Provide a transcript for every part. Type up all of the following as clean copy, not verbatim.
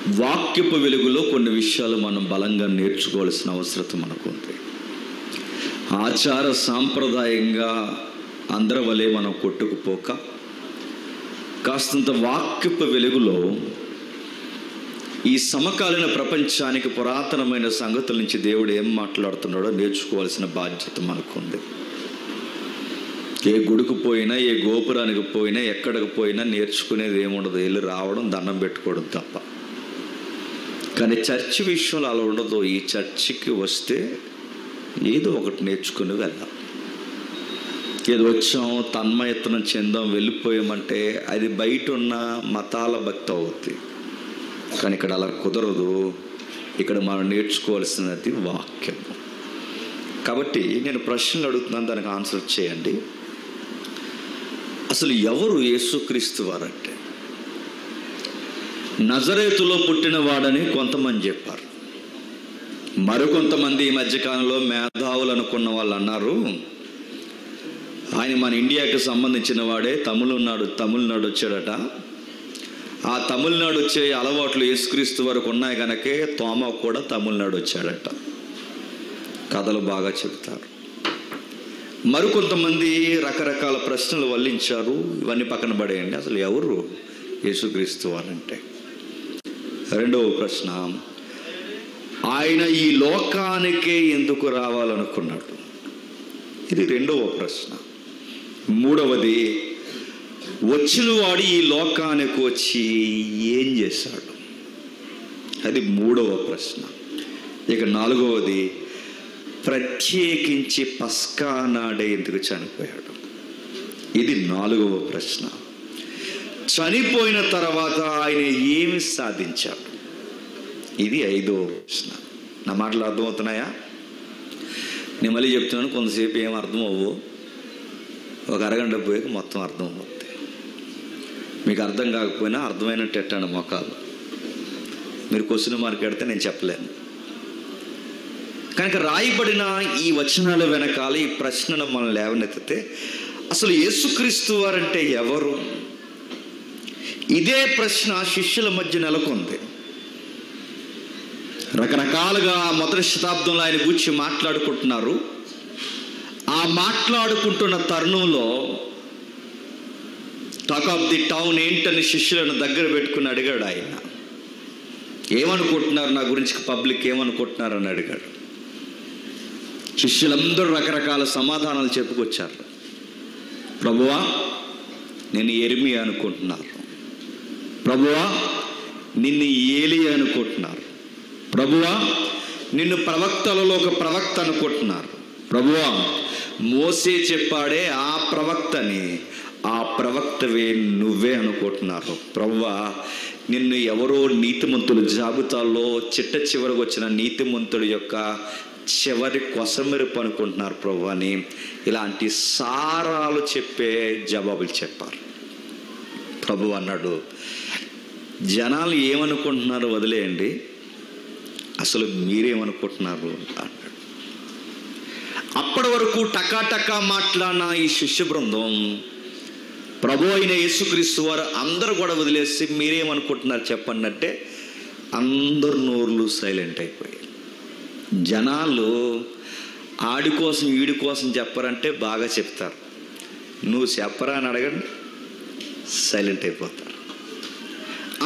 వాక్యపు వెలుగులో కొన్ని విషయాలు మనం బలంగా నేర్చుకోవాల్సిన అవసరం మనకు ఉంది. ఆచార సాంప్రదాయంగా అందరి వలె మనం కొట్టుకుపోక కాస్తంత వాక్యపు వెలుగులో ఈ సమకాలీన ప్రపంచానికి పురాతనమైన సంగతుల నుంచి దేవుడు ఏం మాట్లాడుతున్నాడో నేర్చుకోవాల్సిన బాధ్యత మనకుంది. ఏ గుడికి పోయినా, ఏ గోపురానికి పోయినా, ఎక్కడికి పోయినా నేర్చుకునేది ఏముండదు, వెళ్ళి రావడం, దండం పెట్టుకోవడం తప్ప. కానీ చర్చి విషయంలో అలా ఉండదు. ఈ చర్చికి వస్తే ఏదో ఒకటి నేర్చుకుని వెళ్ళాం. ఏదో వచ్చాం, తన్మయత్నం చెందాం, వెళ్ళిపోయామంటే అది బయట ఉన్న మతాల భక్తి అవుతుంది. కానీ ఇక్కడ అలా కుదరదు. ఇక్కడ మనం నేర్చుకోవాల్సినది వాక్యం. కాబట్టి నేను ప్రశ్నలు అడుగుతున్నాను, దానికి ఆన్సర్ చేయండి. అసలు ఎవరు యేసుక్రీస్తు వారంటే? నజరేతులో పుట్టినవాడని కొంతమంది చెప్పారు. మరికొంతమంది ఈ మధ్యకాలంలో మేధావులు అనుకున్న వాళ్ళు అన్నారు, ఆయన మన ఇండియాకి సంబంధించిన వాడే, తమిళనాడు వచ్చాడట. ఆ తమిళనాడు వచ్చే అలవాట్లు యేసుక్రీస్తు వరకు ఉన్నాయి కనుకే తోమ కూడా తమిళనాడు వచ్చాడట. కథలు బాగా చెబుతారు. మరికొంతమంది రకరకాల ప్రశ్నలు వల్లించారు. ఇవన్నీ పక్కన పడేయండి. అసలు ఎవరు యేసుక్రీస్తు వారంటే? రెండవ ప్రశ్న, ఆయన ఈ లోకానికే ఎందుకు రావాలనుకున్నాడు? ఇది రెండవ ప్రశ్న. మూడవది, వచ్చినవాడు ఈ లోకానికి వచ్చి ఏం చేశాడు? అది మూడవ ప్రశ్న. ఇక నాలుగవది, ప్రత్యేకించి పస్కా నాడే ఎందుకు చనిపోయాడు? ఇది నాలుగవ ప్రశ్న. చనిపోయిన తర్వాత ఆయన ఏమి సాధించాడు? ఇది ఐదవ ప్రశ్న. నా మాటలు అర్థమవుతున్నాయా? నేను మళ్ళీ చెప్తున్నాను, కొంతసేపు ఏం అర్థం అవ్వవు, ఒక అరగంట పోయాక మొత్తం అర్థం అవుతుంది. మీకు అర్థం కాకపోయినా అర్థమైనట్టు ఎట్టండి మొఖాలు. మీరు క్వశ్చన్ మార్క్ పెడితే నేను చెప్పలేను. కనుక రాయబడిన ఈ వచనాల వెనకాల ఈ ప్రశ్నను మనం లేవనెత్తితే అసలు యేసుక్రీస్తు వారంటే ఎవరు? ఇదే ప్రశ్న శిష్యుల మధ్య నెలకొంది. రకరకాలుగా మొదటి శతాబ్దంలో ఆయన గురించి మాట్లాడుకుంటున్నారు. ఆ మాట్లాడుకుంటున్న తరుణంలో టాక్ ఆఫ్ ది టౌన్ ఏంటని శిష్యులను దగ్గర పెట్టుకుని అడిగాడు. ఆయన ఏమనుకుంటున్నారు నా గురించి, పబ్లిక్ ఏమనుకుంటున్నారు అని అడిగాడు. శిష్యులందరూ రకరకాల సమాధానాలు చెప్పుకొచ్చారు. ప్రభువా, నేను ఎర్మియా అనుకుంటున్నారు. ప్రభువా, నిన్ను ఏలియా అనుకుంటున్నారు. ప్రభువా, నిన్ను ప్రవక్తలలో ఒక ప్రవక్త అనుకుంటున్నారు. ప్రభువా, మోసే చెప్పాడే ఆ ప్రవక్తని, ఆ ప్రవక్తవే నువ్వే అనుకుంటున్నారు. ప్రభువా, నిన్ను ఎవరో నీతిమంతుల జాబితాలో చిట్ట చివరికి వచ్చిన నీతిమంతుడి యొక్క చివరి కొసమెరుపు అనుకుంటున్నారు ప్రభు అని ఇలాంటి సారాలు చెప్పే జవాబులు చెప్పారు. ప్రభు అన్నాడు, జనాలు ఏమనుకుంటున్నారో వదిలేయండి, అసలు మీరేమనుకుంటున్నారు అన్నాడు. అప్పటి వరకు టకాటకా మాట్లాడిన ఈ శిష్య బృందం ప్రభు అయిన యేసుక్రీస్తు వారు అందరూ కూడా వదిలేసి మీరేమనుకుంటున్నారు చెప్పండి అంటే అందరు నోర్లు సైలెంట్ అయిపోయాయి. జనాలు ఆడి కోసం ఈడి కోసం చెప్పరంటే బాగా చెప్తారు, నువ్వు చెప్పరా అని అడగండి సైలెంట్ అయిపోతారు.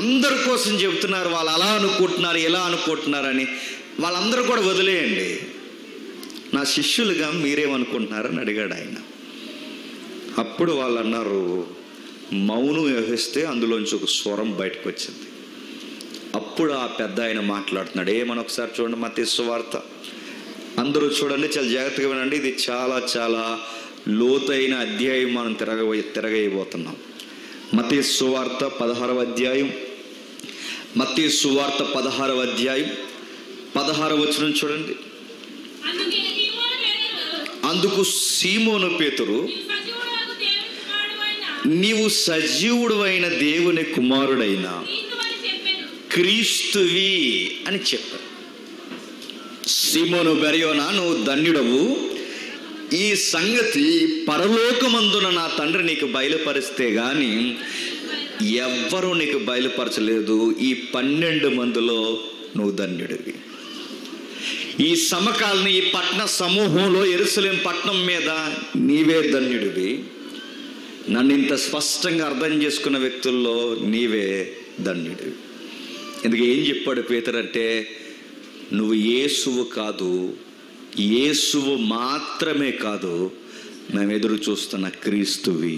అందరి కోసం చెబుతున్నారు, వాళ్ళు అలా అనుకుంటున్నారు ఇలా అనుకుంటున్నారని వాళ్ళందరూ కూడా వదిలేయండి, నా శిష్యులుగా మీరేమనుకుంటున్నారని అడిగాడు ఆయన. అప్పుడు వాళ్ళు అన్నారు, మౌనం వహిస్తే అందులోంచి ఒక స్వరం బయటకు వచ్చింది. అప్పుడు ఆ పెద్ద ఆయన మాట్లాడుతున్నాడు. ఏమని ఒకసారి చూడండి, మత్తయి సువార్త. అందరూ చూడండి, చాలా జాగ్రత్తగా వినండి. ఇది చాలా చాలా లోతైన అధ్యాయం మనం తిరగబోతున్నాం. మత్తయి సువార్త 16వ అధ్యాయం. మత్తయి సువార్త 16వ అధ్యాయం 16వ వచనం చూడండి. అందుకు సీమోను పేతురు, నీవు సజీవుడు అయిన దేవుని కుమారుడైన క్రీస్తువి అని చెప్పారు. సీమోను బెరయోనా, నువ్వు ధన్యుడవు, ఈ సంగతి పరలోకమందున నా తండ్రి నీకు బయలుపరిస్తే గాని ఎవ్వరూ నీకు బయలుపరచలేదు. ఈ 12 మందిలో నువ్వు ధన్యుడివి. ఈ సమకాలని ఈ పట్టణ సమూహంలో యెరూషలేము పట్టణం మీద నీవే ధన్యుడివి. నన్ను ఇంత స్పష్టంగా అర్థం చేసుకున్న వ్యక్తుల్లో నీవే ధన్యుడివి. ఎందుకు ఏం చెప్పాడు పేతురు అంటే, నువ్వు యేసువు కాదు, యేసువు మాత్రమే కాదు, మేము ఎదురు చూస్తున్న క్రీస్తువి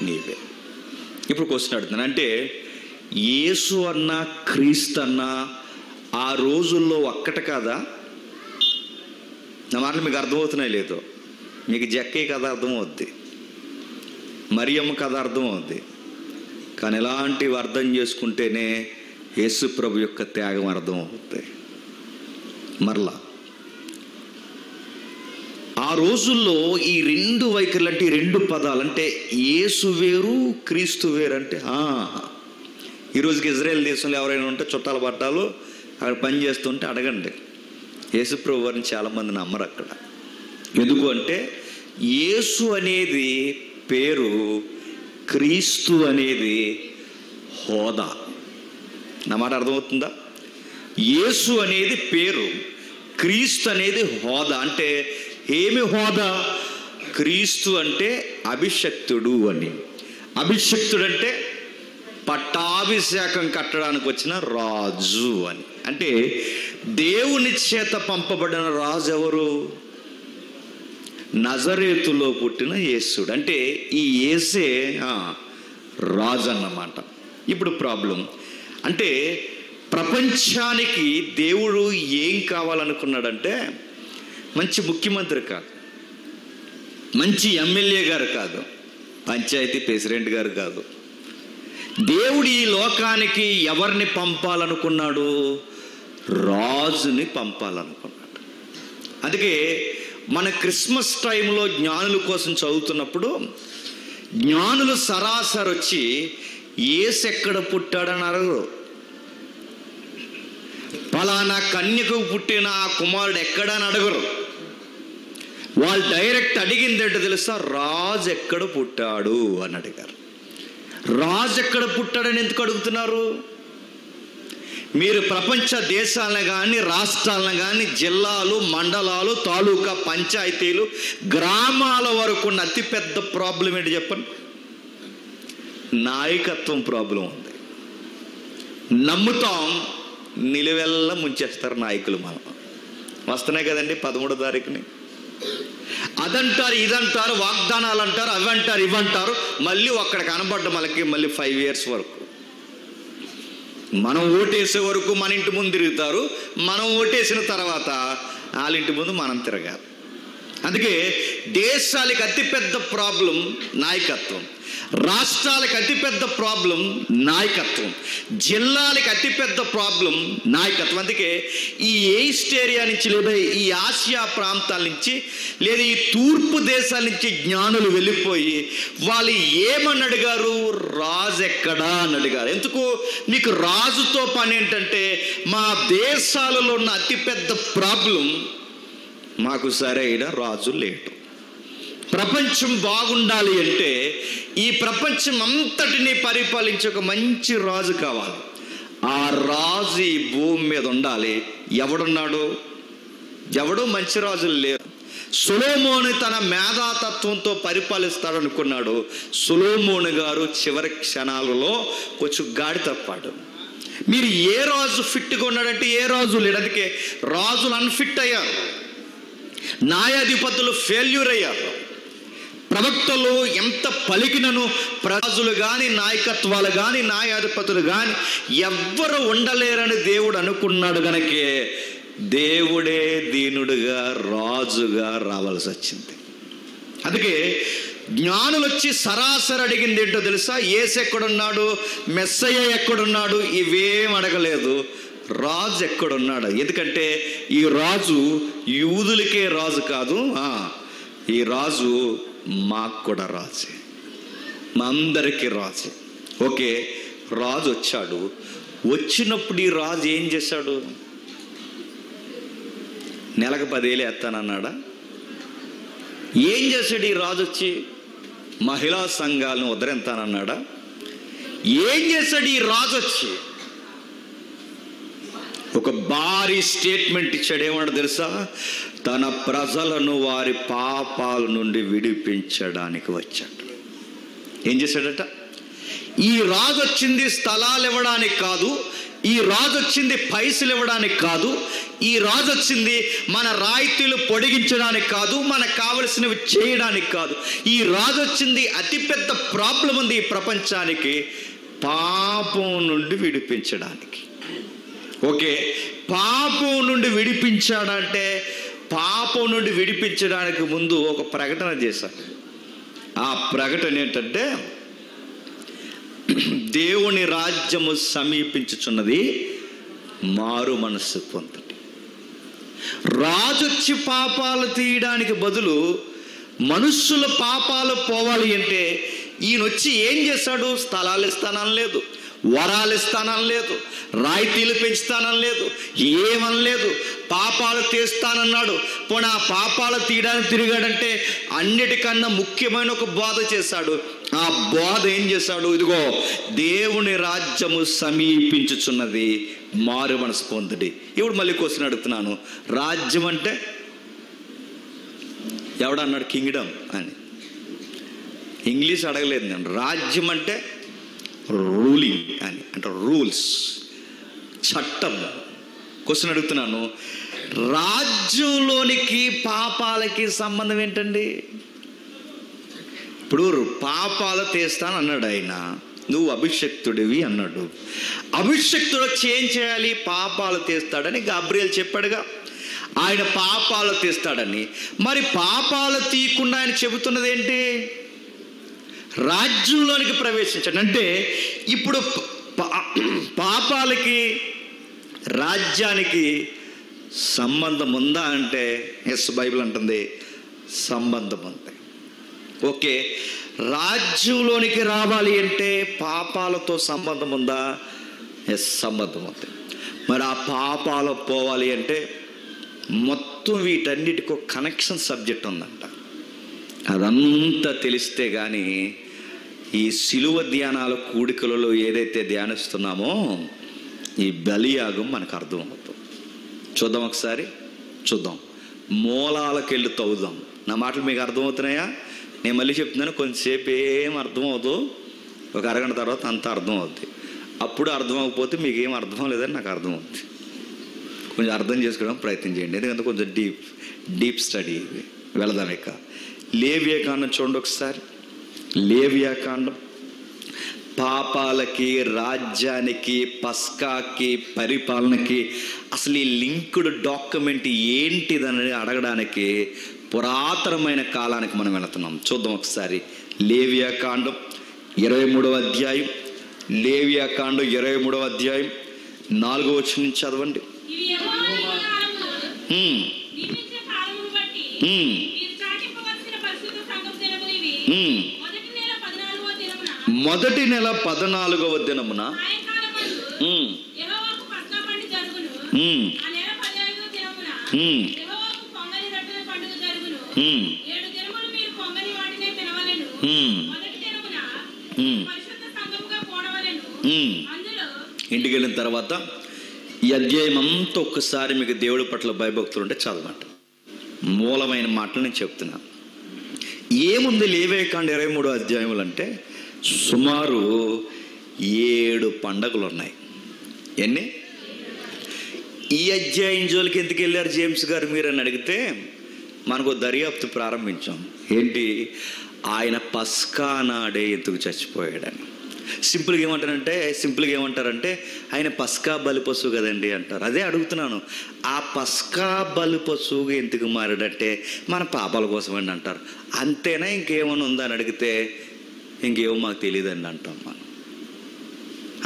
నీవే. ఇప్పుడు క్వశ్చన్ అడుగుతున్నాను, అంటే యేసు అన్నా క్రీస్తు అన్నా ఆ రోజుల్లో ఒక్కటి కాదా? నా మాటలు మీకు అర్థమవుతున్నాయి లేదో? మీకు జక్కే కథ అర్థమవుద్ది, మరియమ్మ కథ అర్థమవుద్ది. కానీ ఇలాంటివి అర్థం చేసుకుంటేనే యేసు ప్రభు యొక్క త్యాగం అర్థమవుతుంది. మరలా ఆ రోజుల్లో ఈ 2 వైఖరులు అంటే, ఈ 2 పదాలు అంటే యేసు వేరు క్రీస్తు వేరు అంటే, ఈరోజుకి ఇజ్రాయెల్ దేశంలో ఎవరైనా ఉంటే చుట్టాల పట్టాలు అక్కడ పని చేస్తుంటే అడగండి, యేసు ప్రభు వారిని చాలామంది నమ్మరు అక్కడ. ఎందుకు అంటే యేసు అనేది పేరు, క్రీస్తు అనేది హోదా. నా మాట అర్థమవుతుందా? యేసు అనేది పేరు, క్రీస్తు అనేది హోదా. అంటే ఏమి హోదా? క్రీస్తు అంటే అభిషక్తుడు అని. అభిషక్తుడు అంటే పట్టాభిషేకం కట్టడానికి వచ్చిన రాజు అని. అంటే దేవుని చేత పంపబడిన రాజు ఎవరు? నజరేతులో పుట్టిన యేసుడు. అంటే ఈ యేసే రాజు అన్నమాట. ఇప్పుడు ప్రాబ్లం అంటే, ప్రపంచానికి దేవుడు ఏం కావాలనుకున్నాడంటే, మంచి ముఖ్యమంత్రి కాదు, మంచి ఎమ్మెల్యే గారు కాదు, పంచాయతీ ప్రెసిడెంట్ గారు కాదు. దేవుడు ఈ లోకానికి ఎవరిని పంపాలనుకున్నాడు? రాజుని పంపాలనుకున్నాడు. అందుకే మన క్రిస్మస్ టైంలో జ్ఞానుల కోసం చదువుతున్నప్పుడు జ్ఞానులు సరాసరి వచ్చి యేసు ఎక్కడ పుట్టాడని అడగరు. పలానా కన్యకు పుట్టిన ఆ కుమారుడు ఎక్కడని అడగరు. వాళ్ళు డైరెక్ట్ అడిగిందేంటో తెలుసా? రాజు ఎక్కడ పుట్టాడు అని అడిగారు. రాజు ఎక్కడ పుట్టాడని ఎందుకు అడుగుతున్నారు? మీరు ప్రపంచ దేశాలను కానీ, రాష్ట్రాలను కానీ, జిల్లాలు, మండలాలు, తాలూకా, పంచాయతీలు, గ్రామాల వరకు ఉన్న అతిపెద్ద ప్రాబ్లం ఏంటి చెప్పండి? నాయకత్వం ప్రాబ్లం ఉంది. నమ్ముతాం, నిలువెల్లా ముంచేస్తారు నాయకులు. మనం వస్తున్నాయి కదండి 13వ తారీఖుని. అదంటారు, ఇదంటారు, వాగ్దానాలు అంటారు, అవి అంటారు, ఇవంటారు. మళ్ళీ అక్కడ కనబడ్డ మనకి మళ్ళీ 5 years వరకు, మనం ఓటేసే వరకు మన ఇంటి ముందు తిరుగుతారు. మనం ఓటేసిన తర్వాత వాళ్ళ ఇంటి ముందు మనం తిరగాలి. అందుకే దేశాలకు అతిపెద్ద ప్రాబ్లం నాయకత్వం, రాష్ట్రాలకు అతిపెద్ద ప్రాబ్లం నాయకత్వం, జిల్లాలకు అతిపెద్ద ప్రాబ్లం నాయకత్వం. అందుకే ఈ ఈస్ట్ ఏరియా నుంచి, లేదా ఈ ఆసియా ప్రాంతాల నుంచి, లేదా ఈ తూర్పు దేశాల నుంచి జ్ఞానులు వెళ్ళిపోయి వాళ్ళు ఏమని అడిగారు? రాజు ఎక్కడా అని అడిగారు. ఎందుకు? మీకు రాజుతో పని ఏంటంటే, మా దేశాలలో ఉన్న అతిపెద్ద ప్రాబ్లం మాకు సరైన రాజు లేడు. ప్రపంచం బాగుండాలి అంటే ఈ ప్రపంచం అంతటినీ పరిపాలించే ఒక మంచి రాజు కావాలి. ఆ రాజు ఈ భూమి మీద ఉండాలి. ఎవడున్నాడు? ఎవడో మంచి రాజులు లేరు. సొలొమోను తన మేధాతత్వంతో పరిపాలిస్తాడనుకున్నాడు. సొలొమోను గారు చివరి క్షణాలలో కొంచెం గాడి తప్పాడు. మీరు ఏ రాజు ఫిట్గా ఉన్నాడంటే ఏ రాజు లేడు. అందుకే రాజులు అన్ఫిట్ అయ్యారు, న్యాయాధిపతులు ఫెయిల్యూర్ అయ్యారు. ప్రవక్తలు ఎంత పలికినను రాజులు కానీ, నాయకత్వాలు కానీ, న్యాయాధిపతులు కానీ ఎవ్వరు ఉండలేరని దేవుడు అనుకున్నాడు. గనకే దేవుడే దీనుడుగా రాజుగా రావాల్సి వచ్చింది. అందుకే జ్ఞానులు వచ్చి సరాసరి అడిగింది ఏంటో తెలుసా? యేసు ఎక్కడున్నాడు, మెస్సయ్య ఎక్కడున్నాడు, ఇవేం అడగలేదు. రాజు ఎక్కడున్నాడు. ఎందుకంటే ఈ రాజు యూదులకే రాజు కాదు, ఈ రాజు మాకు కూడా రాజే, మా అందరికీ రాజే. ఓకే, రాజు వచ్చాడు. వచ్చినప్పుడు ఈ రాజు ఏం చేశాడు? నెలకు 10,000 ఎత్తానన్నాడా? ఏం చేశాడు ఈ రాజు? వచ్చి మహిళా సంఘాలను ఉద్ధరింతానన్నాడా? ఏం చేశాడు ఈ రాజు వచ్చి? ఒక భారీ స్టేట్మెంట్ ఇచ్చాడు. ఏమన్నాడు తెలుసా? తన ప్రజలను వారి పాపాల నుండి విడిపించడానికి వచ్చాడు. ఏం చేశాడట? ఈ రాజు వచ్చింది స్థలాలు ఇవ్వడానికి కాదు, ఈ రాజు వచ్చింది పైసలు ఇవ్వడానికి కాదు, ఈ రాజు వచ్చింది మన రాయితీలు పొడిగించడానికి కాదు, మనకు కావలసినవి చేయడానికి కాదు. ఈ రాజు వచ్చింది అతిపెద్ద ప్రాబ్లం ఉంది ఈ ప్రపంచానికి, పాపం నుండి విడిపించడానికి. ఓకే, పాపం నుండి విడిపించాడంటే పాపం నుండి విడిపించడానికి ముందు ఒక ప్రకటన చేశాడు. ఆ ప్రకటన ఏంటంటే, దేవుని రాజ్యము సమీపించుచున్నది, మారు మనస్సు పొందండి. రాజొచ్చి పాపాలు తీయడానికి బదులు మనుష్యుల పాపాలు పోవాలి అంటే ఈయనొచ్చి ఏం చేశాడు? స్థలాలు ఇస్తానని లేదు, వరాలు ఇస్తానని లేదు, రాయితీలు పెంచుతానని లేదు, ఏమనలేదు. పాపాలు తీస్తానన్నాడు. పోనీ ఆ పాపాలు తీయడానికి తిరిగాడంటే అన్నిటికన్నా ముఖ్యమైన ఒక బోధ చేశాడు. ఆ బోధ ఏం చేశాడు? ఇదిగో దేవుని రాజ్యము సమీపించుచున్నది, మారు మనసు పొందుడి. ఇప్పుడు మళ్ళీ క్వశ్చన్ అడుగుతున్నాను, రాజ్యం అంటే ఎవడన్నాడు? కింగ్డమ్ అని. ఇంగ్లీష్ అడగలేదు నేను. రాజ్యం అంటే రూలింగ్ అని, అంటే రూల్స్, చట్టం. క్వశ్చన్ అడుగుతున్నాను, రాజ్యంలోనికి పాపాలకి సంబంధం ఏంటండి? ఇప్పుడు పాపాలు తీస్తాను అన్నాడు ఆయన, నువ్వు అభిషక్తుడివి అన్నాడు. అభిషక్తుడు వచ్చి ఏం చేయాలి? పాపాలు తీస్తాడని గాబ్రియల్ చెప్పాడుగా. ఆయన పాపాలు తీస్తాడని. మరి పాపాలు తీయకుండా ఆయన చెబుతున్నది ఏంటి? రాజ్యంలోనికి ప్రవేశించండి. అంటే ఇప్పుడు పాపాలకి రాజ్యానికి సంబంధం ఉందా అంటే ఎస్, బైబిల్ అంటుంది సంబంధం ఉంది. ఓకే, రాజ్యంలోనికి రావాలి అంటే పాపాలతో సంబంధం ఉందా? ఎస్, సంబంధం ఉంది. మరి ఆ పాపాలు పోవాలి అంటే మొత్తం వీటన్నిటికీ ఒక కనెక్షన్ సబ్జెక్ట్ ఉందంట. అదంతా తెలిస్తే కానీ ఈ సిలువ ధ్యానాల కూడికలలో ఏదైతే ధ్యానిస్తున్నామో ఈ బలియాగం మనకు అర్థమవుతుంది. చూద్దాం, ఒకసారి చూద్దాం. మూలాలకు వెళ్ళి తవ్వుదాం. నా మాటలు మీకు అర్థమవుతున్నాయా? నేను మళ్ళీ చెప్తున్నాను, కొంచెంసేపు ఏం అర్థమవుతుందో ఒక అరగంట తర్వాత అంతా అర్థమవుద్ది. అప్పుడు అర్థం అవ్వకపోతే మీకు ఏం అర్థం లేదని నాకు అర్థమవుతుంది. కొంచెం అర్థం చేసుకోవడానికి ప్రయత్నం చేయండి, ఎందుకంటే కొంచెం డీప్ స్టడీ ఇది. వెళదాం ఇక. లేవియాకాండం చూడండి ఒకసారి. లేవియాకాండం పాపాలకి, రాజ్యానికి, పస్కాకి, పరిపాలనకి అసలు ఈ లింక్డ్ డాక్యుమెంట్ ఏంటిదని అడగడానికి పురాతనమైన కాలానికి మనం వెళుతున్నాం. చూద్దాం ఒకసారి. లేవియాకాండం 23వ అధ్యాయం. లేవియాకాండం 23వ అధ్యాయం 4వ వచనం నుంచి చదవండి. మొదటి నెల 14వ దినమున ఇంటికి వెళ్ళిన తర్వాత ఈ అధ్యాయం అంతా ఒక్కసారి మీకు దేవుడి పట్ల భయభక్తులు ఉంటే చదవండి. మూలమైన మాటలు నేను చెప్తున్నాను. ఏముంది లేవియాకాండం 23వ అధ్యాయములు అంటే సుమారు 7 పండగలు ఉన్నాయి. ఎన్ని? ఈ అధ్యాయం జోలికి ఎందుకు వెళ్ళారు జేమ్స్ గారు మీరు అని అడిగితే మనకు దర్యాప్తు ప్రారంభించాం. ఏంటి? ఆయన పస్కా నాడే ఎందుకు చచ్చిపోయాడని. సింపుల్గా ఏమంటారంటే ఆయన పస్కా బలి పశువు కదండి అంటారు. అదే అడుగుతున్నాను, ఆ పస్కా బలి పశువుగా ఎందుకు మారాడంటే మన పాపాల కోసమండి అంటారు. అంతేనా, ఇంకేమైనా ఉందా అని అడిగితే ఇంకేమో మాకు తెలియదండి అంటాం మనం.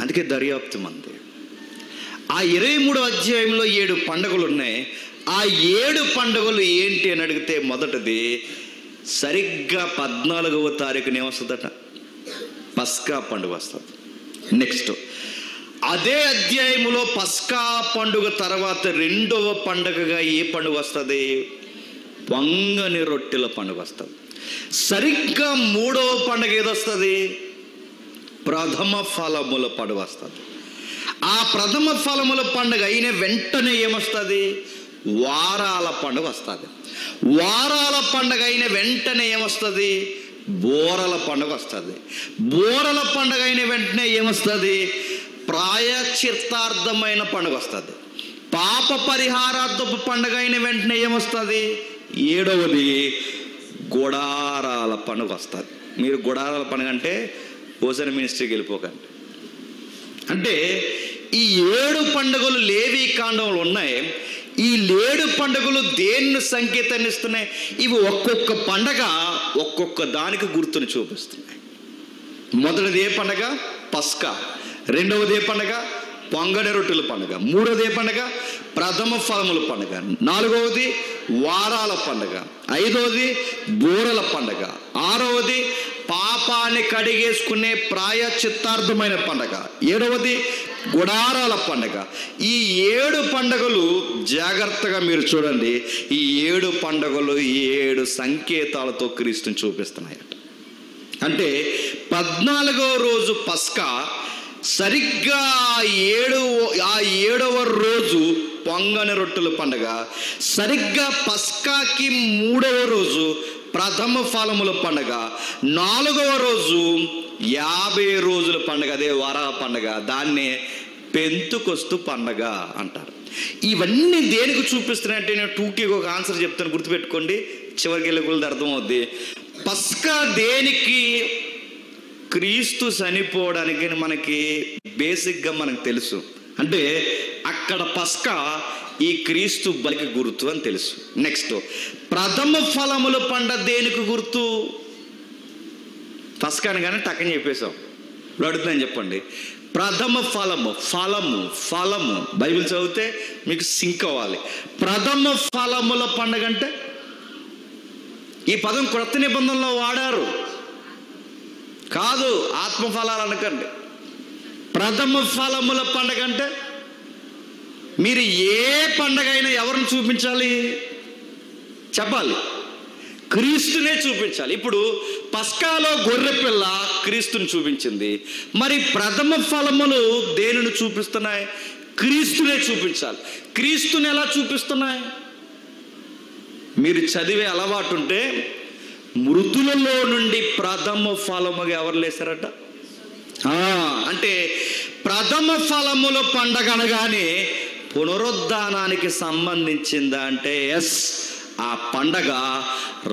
అందుకే దర్యాప్తు మంది. ఆ 23వ అధ్యాయంలో 7 పండుగలు ఉన్నాయి. ఆ 7 పండుగలు ఏంటి అని అడిగితే మొదటిది సరిగ్గా 14వ తారీఖున ఏమొస్తుందట? పస్కా పండుగ వస్తుంది. నెక్స్ట్ అదే అధ్యాయంలో పస్కా పండుగ తర్వాత 2వ పండుగగా ఏ పండుగ వస్తుంది? పొంగని రొట్టెల పండుగ వస్తుంది. సరిగ్గా 3వ పండుగ ఏదొస్తుంది? ప్రథమ ఫలముల పండుగ వస్తుంది. ఆ ప్రథమ ఫలముల పండుగ అయిన వెంటనే ఏమొస్తుంది? వారాల పండుగ వస్తుంది. వారాల పండుగ అయిన వెంటనే ఏమొస్తుంది? బోరల పండుగ వస్తుంది. బోరల పండుగ అయిన వెంటనే ఏమొస్తుంది? ప్రాయశ్చిత్తార్థమైన పండుగ వస్తుంది. పాప పరిహారార్థపు పండుగ అయిన వెంటనే ఏమొస్తుంది? 7వది గుడారాల పండుగ వస్తుంది. మీరు గుడారాల పండుగ అంటే భోజన మినిస్ట్రీకి వెళ్ళిపోకండి. అంటే ఈ 7 పండుగలు లేవి కాండంలో ఉన్నాయి. ఈ 7 పండుగలు దేన్ని సంకేతాన్ని ఇస్తున్నాయి? ఇవి ఒక్కొక్క పండగ ఒక్కొక్క దానికి గుర్తుని చూపిస్తున్నాయి. మొదటిది ఏ పండగ? పస్కా. రెండవది ఏ పండగ? పొంగని రొట్టెల పండుగ. మూడవది ఏ పండుగ? ప్రథమ ఫలముల పండుగ. నాలుగవది వారాల పండుగ. ఐదవది బూరల పండుగ. ఆరవది పాపాన్ని కడిగేసుకునే ప్రాయశ్చిత్తార్థమైన పండుగ. ఏడవది గుడారాల పండుగ. ఈ 7 పండుగలు జాగ్రత్తగా మీరు చూడండి. ఈ 7 పండుగలు 7 సంకేతాలతో క్రీస్తుని చూపిస్తున్నాయట. అంటే 14వ రోజు పస్కా, సరిగ్గా 7వ రోజు పొంగని రొట్టెల పండుగ, సరిగ్గా పస్కాకి 3వ రోజు ప్రథమ ఫలముల పండుగ, 4వ రోజు 50 రోజుల పండుగ, అదే వారాల పండుగ. దాన్నే పెంతుకొస్తు పండుగ అంటారు. ఇవన్నీ దేనికి చూపిస్తున్నాయంటే నేను 2కి ఒక ఆన్సర్ చెప్తాను, గుర్తుపెట్టుకోండి. చివరికి వెళ్ళి అర్థమవుద్ది. పస్కా దేనికి? క్రీస్తు చనిపోవడానికి మనకి బేసిక్గా మనకు తెలుసు. అంటే అక్కడ పస్కా ఈ క్రీస్తు బలికి గుర్తు అని తెలుసు. నెక్స్ట్ ప్రథమ ఫలముల పండుగ దేనికి గుర్తు? పస్కా అనగానే టక్కని చెప్పేశాం. ఇప్పుడు అడుగుతున్నాను, చెప్పండి. ప్రథమ ఫలము, ఫలము బైబిల్ చదివితే మీకు సింక్ అవ్వాలి. ప్రథమ ఫలముల పండుగ అంటే ఈ పదం క్రొత్త నిబంధనలో వాడారు కాదు, ఆత్మఫలాలు అనకండి. ప్రథమ ఫలముల పండుగ అంటే మీరు ఏ పండగ అయినా ఎవరిని చూపించాలి? చెప్పాలి, క్రీస్తునే చూపించాలి. ఇప్పుడు పస్కాలో గొర్రె పిల్ల క్రీస్తుని చూపించింది. మరి ప్రథమ ఫలములు దేనిని చూపిస్తున్నాయి? క్రీస్తునే చూపించాలి. క్రీస్తుని ఎలా చూపిస్తున్నాయి? మీరు చదివే అలవాటు ఉంటే మృతులలో నుండి ప్రథమ ఫలముగా ఎవరు లేస్తారట? అంటే ప్రథమ ఫలముల పండగ అనగానే పునరుద్ధానానికి సంబంధించిందా అంటే ఎస్, ఆ పండగ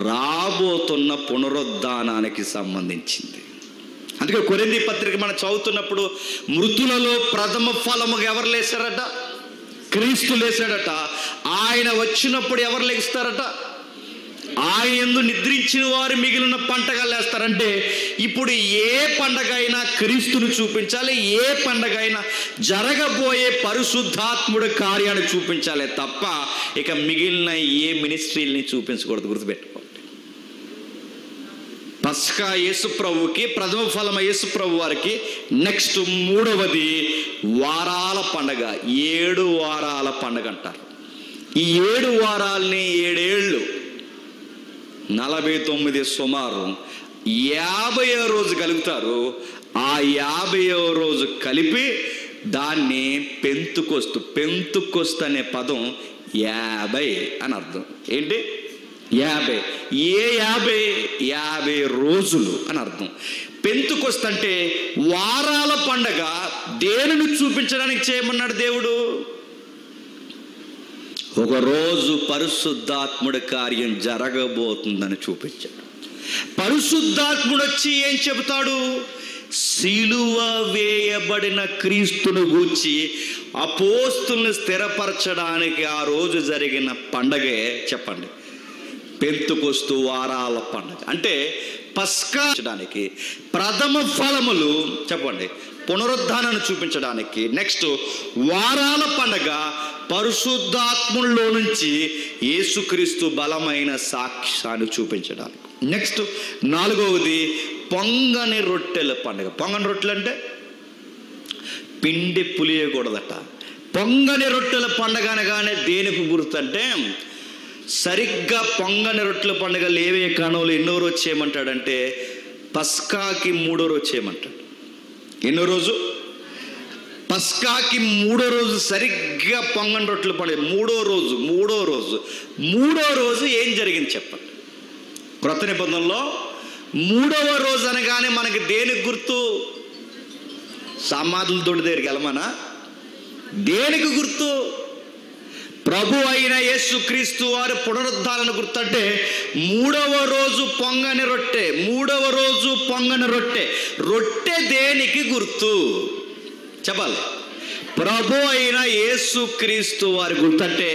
రాబోతున్న పునరుద్ధానానికి సంబంధించింది. అందుకే కొరింథీ పత్రిక మనం చదువుతున్నప్పుడు మృతులలో ప్రథమ ఫలముగా ఎవరు లేస్తారట? క్రీస్తు లేచాడట. ఆయన వచ్చినప్పుడు ఎవరు లేస్తారట? ఆయన యందు నిద్రించిన వారు మిగిలిన పంటగా లేస్తారంటే ఇప్పుడు ఏ పండగ అయినా క్రీస్తును చూపించాలి, ఏ పండగ అయినా జరగబోయే పరిశుద్ధాత్ముడి కార్యాన్ని చూపించాలి తప్ప ఇక మిగిలిన ఏ మినిస్ట్రీని చూపించకూడదు. గుర్తుపెట్టుకోండి. పస్కా యేసు ప్రభువుకి, ప్రథమ ఫలమ యేసు ప్రభు వారికి. నెక్స్ట్ మూడవది వారాల పండగ. 7 వారాల పండగ అంటారు. ఈ 7 వారాలని 7 ఏళ్ళు 49 సుమారు 50వ రోజు కలుగుతారు. ఆ 50వ రోజు కలిపి దాన్ని పెంతుకొస్తు అనే పదం 50 అని అర్థం. ఏంటి? 50. ఏ 50 రోజులు అని అర్థం. పెంతుకొస్తు అంటే వారాల పండగ. దేనిని చూపించడానికి చేయమన్నాడు దేవుడు? ఒకరోజు పరిశుద్ధాత్ముడి కార్యం జరగబోతుందని చూపించాడు. పరిశుద్ధాత్ముడు వచ్చి ఏం చెబుతాడు? సిలువ వేయబడిన క్రీస్తును గూర్చి అపోస్తుల్ని స్థిరపరచడానికి ఆ రోజు జరిగిన పండగే చెప్పండి, పెంతుకొస్తు వారాల పండగ. అంటే పస్కా చూపించడానికి, ప్రథమ ఫలములు చెప్పండి పునరుద్ధానాన్ని చూపించడానికి, నెక్స్ట్ వారాల పండగ పరిశుద్ధాత్ముల్లో నుంచి యేసుక్రీస్తు బలమైన సాక్ష్యాన్ని చూపించడానికి. నెక్స్ట్ 4వది పొంగని రొట్టెల పండుగ. పొంగని రొట్టెలు అంటే పిండి పులియకూడదట. పొంగని రొట్టెల పండుగ అనగానే దేనికి గుర్తంటే సరిగ్గా పొంగని రొట్టెల పండుగ లేవే కాలంలో ఎన్నో రోజు చేయమంటాడంటే పస్కాకి 3వ రోజు చేయమంటాడు. ఎన్నో రోజు? పస్కాకి 3వ రోజు సరిగ్గా పొంగని రొట్టెలు పడే 3వ రోజు ఏం జరిగింది చెప్పండి? క్రొత్త నిబంధనలో 3వ రోజు అనగానే మనకి దేనికి గుర్తు? సమాధుల తోటి దగ్గరికి వెళ్ళమనా? దేనికి గుర్తు? ప్రభు అయిన యేసుక్రీస్తు వారి పునరుద్ధారణ గుర్తంటే 3వ రోజు పొంగని రొట్టె. 3వ రోజు పొంగని రొట్టె. రొట్టె దేనికి గుర్తు చెప్పాలి? ప్రభు అయిన యేసుక్రీస్తు వారి గుర్తంటే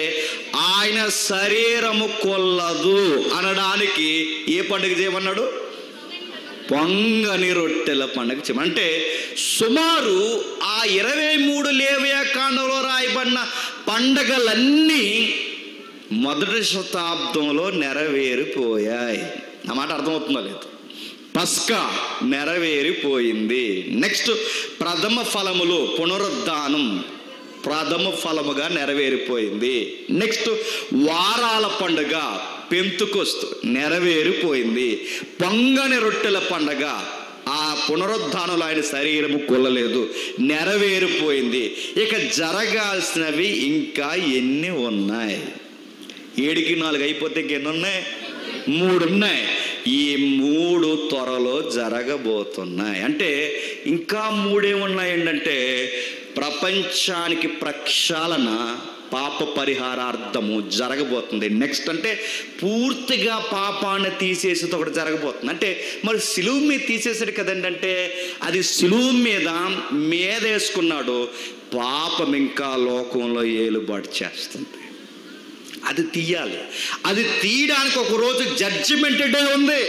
ఆయన శరీరము కొల్లదు అనడానికి ఏ పండుగ చేయమన్నాడు? పొంగని రొట్టెల పండుగ చేయమని. అంటే సుమారు ఆ 23 లేవియా కాండంలో రాయబడిన పండగలన్నీ మొదటి శతాబ్దంలో నెరవేరిపోయాయి. నా మాట అర్థమవుతుందో లేదు? పస్కా నెరవేరిపోయింది. నెక్స్ట్ ప్రథమ ఫలములు, పునరుద్ధానం ప్రథమ ఫలముగా నెరవేరిపోయింది. నెక్స్ట్ వారాల పండుగ పెంతుకొస్తు నెరవేరిపోయింది. పొంగని రొట్టెల పండుగ, ఆ పునరుద్ధానంలో ఆయన శరీరము కొల్లలేదు, నెరవేరిపోయింది. ఇక జరగాల్సినవి ఇంకా ఎన్ని ఉన్నాయి? 7కి 4 అయిపోతే ఇంకెన్ని ఉన్నాయి? 3 ఉన్నాయి. ఈ 3 త్వరలో జరగబోతున్నాయి. అంటే ఇంకా 3 ఏమున్నాయి ఏంటంటే, ప్రపంచానికి ప్రక్షాళన, పాప పరిహారార్థము జరగబోతుంది. నెక్స్ట్ అంటే పూర్తిగా పాపాన్ని తీసేసేది ఒకటి జరగబోతుంది. అంటే మరి సిలువ మీద తీసేసాడు కదండి, అంటే అది సిలువ మీద వేసుకున్నాడు. పాపం ఇంకా లోకంలో ఏలుబాటు చేస్తుంది. అది తీయాలి. అది తీయడానికి ఒక రోజు జడ్జిమెంట్ డే ఉంది.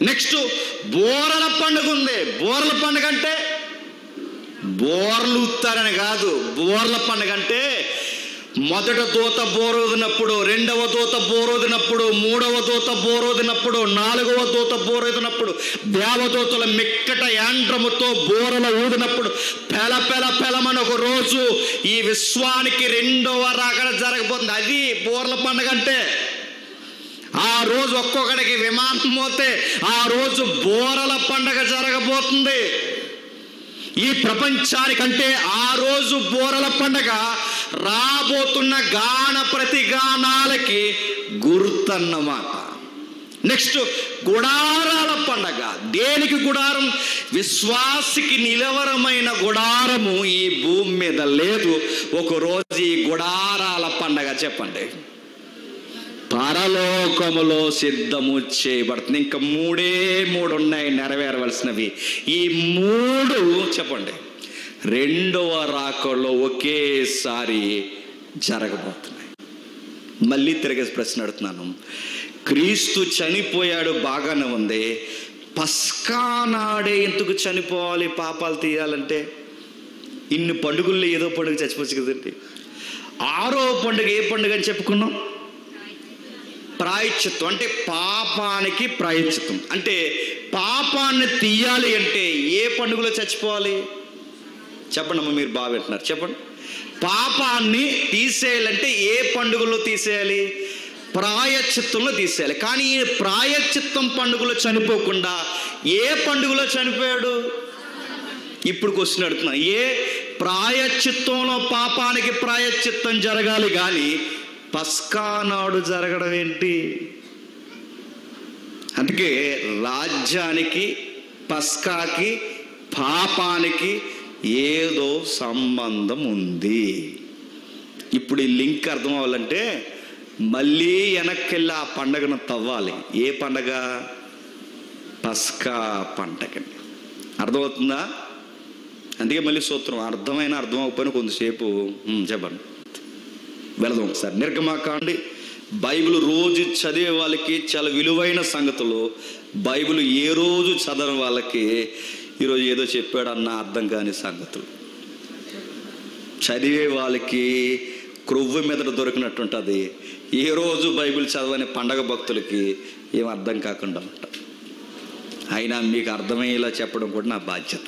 నెక్స్ట్ బోరల పండుగ ఉంది. బోరల పండుగ అంటే బోర్లు ఊతారని కాదు. బోర్ల పండుగ అంటే మొదట దూత బోరోదినప్పుడు, 2వ దూత బోరోదినప్పుడు, 3వ దూత బోరోదినప్పుడు, 4వ దూత బోరోదినప్పుడు, దేవదూతల మిక్కట యాండ్రముతో బోరల ఊదినప్పుడు పెలమని ఒక రోజు ఈ విశ్వానికి 2వ రాకడ జరగబోతుంది. అది బోర్ల పండుగ అంటే. ఆ రోజు ఒక్కొక్కడికి విమానం పోతే ఆ రోజు బోరల పండుగ జరగబోతుంది ఈ ప్రపంచానికంటే. ఆ రోజు బోరల పండుగ రాబోతున్న గాన ప్రతిగానాలకి గుర్తన్నమాట. నెక్స్ట్ గుడారాల పండగ. దేనికి గుడారం? విశ్వాసికి నిలవరమైన గుడారము ఈ భూమి మీద లేదు. ఒకరోజు ఈ గుడారాల పండగ చెప్పండి పరలోకములో సిద్ధము చేయబడుతుంది. ఇంకా 3 ఉన్నాయి నెరవేరవలసినవి. ఈ 3 చెప్పండి 2వ రాకడలో ఒకేసారి జరగబోతున్నాయి. మళ్ళీ తిరిగేసి ప్రశ్న అడుగుతున్నాను. క్రీస్తు చనిపోయాడు, బాగానే ఉంది. పస్కా నాడే ఎందుకు చనిపోవాలి? పాపాలు తీయాలంటే ఇన్ని పండుగల్లో ఏదో పండుగ చచ్చిపోవచ్చు కదండి. 6వ పండుగ ఏ పండుగ అని చెప్పుకున్నాం? ప్రాయశ్చిత్తం. అంటే పాపానికి ప్రాయశ్చిత్తం. అంటే పాపాన్ని తీయాలి అంటే ఏ పండుగలో చచ్చిపోవాలి చెప్పండి అమ్మ, మీరు బాగా వింటున్నారు చెప్పండి. పాపాన్ని తీసేయాలంటే ఏ పండుగలో తీసేయాలి? ప్రాయశ్చిత్తంలో తీసేయాలి. కానీ ఈ ప్రాయశ్చిత్తం పండుగలో చనిపోకుండా ఏ పండుగలో చనిపోయాడు? ఇప్పుడు క్వశ్చన్ అడుగుతున్నా. ఏ ప్రాయశ్చిత్తంలో పాపానికి ప్రాయశ్చిత్తం జరగాలి, కానీ పస్కా నాడు జరగడం ఏంటి? అందుకే రాజ్యానికి, పస్కాకి, పాపానికి ఏదో సంబంధం ఉంది. ఇప్పుడు ఈ లింక్ అర్థం అవ్వాలంటే మళ్ళీ వెనక్కి ఆ పండగను తవ్వాలి. ఏ పండగ? పస్కా పండగ. అర్థమవుతుందా? అందుకే మళ్ళీ సూత్రం అర్థమైన అర్థం అవ్వకపోయినా కొంతసేపు చెప్పండి వెళదాం ఒకసారి. నిర్గమకాండం బైబిల్ రోజు చదివే వాళ్ళకి చాలా విలువైన సంగతులు. బైబిల్ ఏ రోజు చదవని వాళ్ళకి ఈరోజు ఏదో చెప్పాడన్న అర్థం కాని సంగతులు. చదివే వాళ్ళకి క్రొవ్వు మీద దొరికినట్టుంటుంది. ఏ రోజు బైబిల్ చదవని పండగ భక్తులకి ఏం అర్థం కాకుండా ఉంటుంది. అయినా మీకు అర్థమయ్యేలా చెప్పడం కూడా నా బాధ్యత.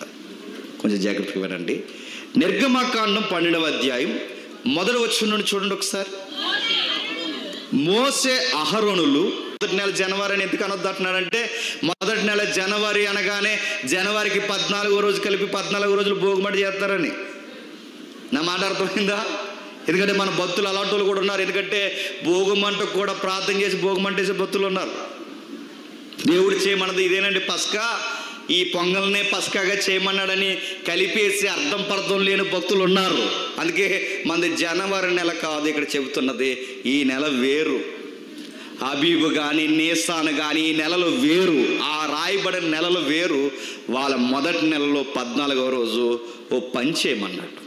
కొంచెం జాగ్రత్తగా వినండి. నిర్గమకాండం 12వ అధ్యాయం మొదటి వచనం నుండి చూడండి ఒకసారి. మోసే అహరోనులు మొదటి నెల జనవరి అని ఎందుకు అనొద్దు అంటున్నాడంటే, మొదటి నెల జనవరి అనగానే జనవరికి 14వ రోజు కలిపి 14 రోజులు భోగిమంట చేస్తారని. నా మాట అర్థమైందా? ఎందుకంటే మన భక్తులు అలాంటి వాళ్ళు కూడా ఉన్నారు. ఎందుకంటే భోగిమంటకు కూడా ప్రార్థన చేసి భోగిమంట వేసే భక్తులు ఉన్నారు. దేవుడు చేయమన్నది ఇదేనండి పస్కా, ఈ పొంగల్నే పస్కాగా చేయమన్నాడని కలిపేసి అర్థం పర్థం లేని భక్తులు ఉన్నారు. అందుకే మనది జనవరి నెల కాదు ఇక్కడ చెబుతున్నది. ఈ నెల వేరు. అబీబు కానీ నీసాను కానీ ఈ నెలలు వేరు. ఆ రాయబడిన నెలలు వేరు. వాళ్ళ మొదటి నెలలో 14వ రోజు ఓ పని చేయమన్నాడు.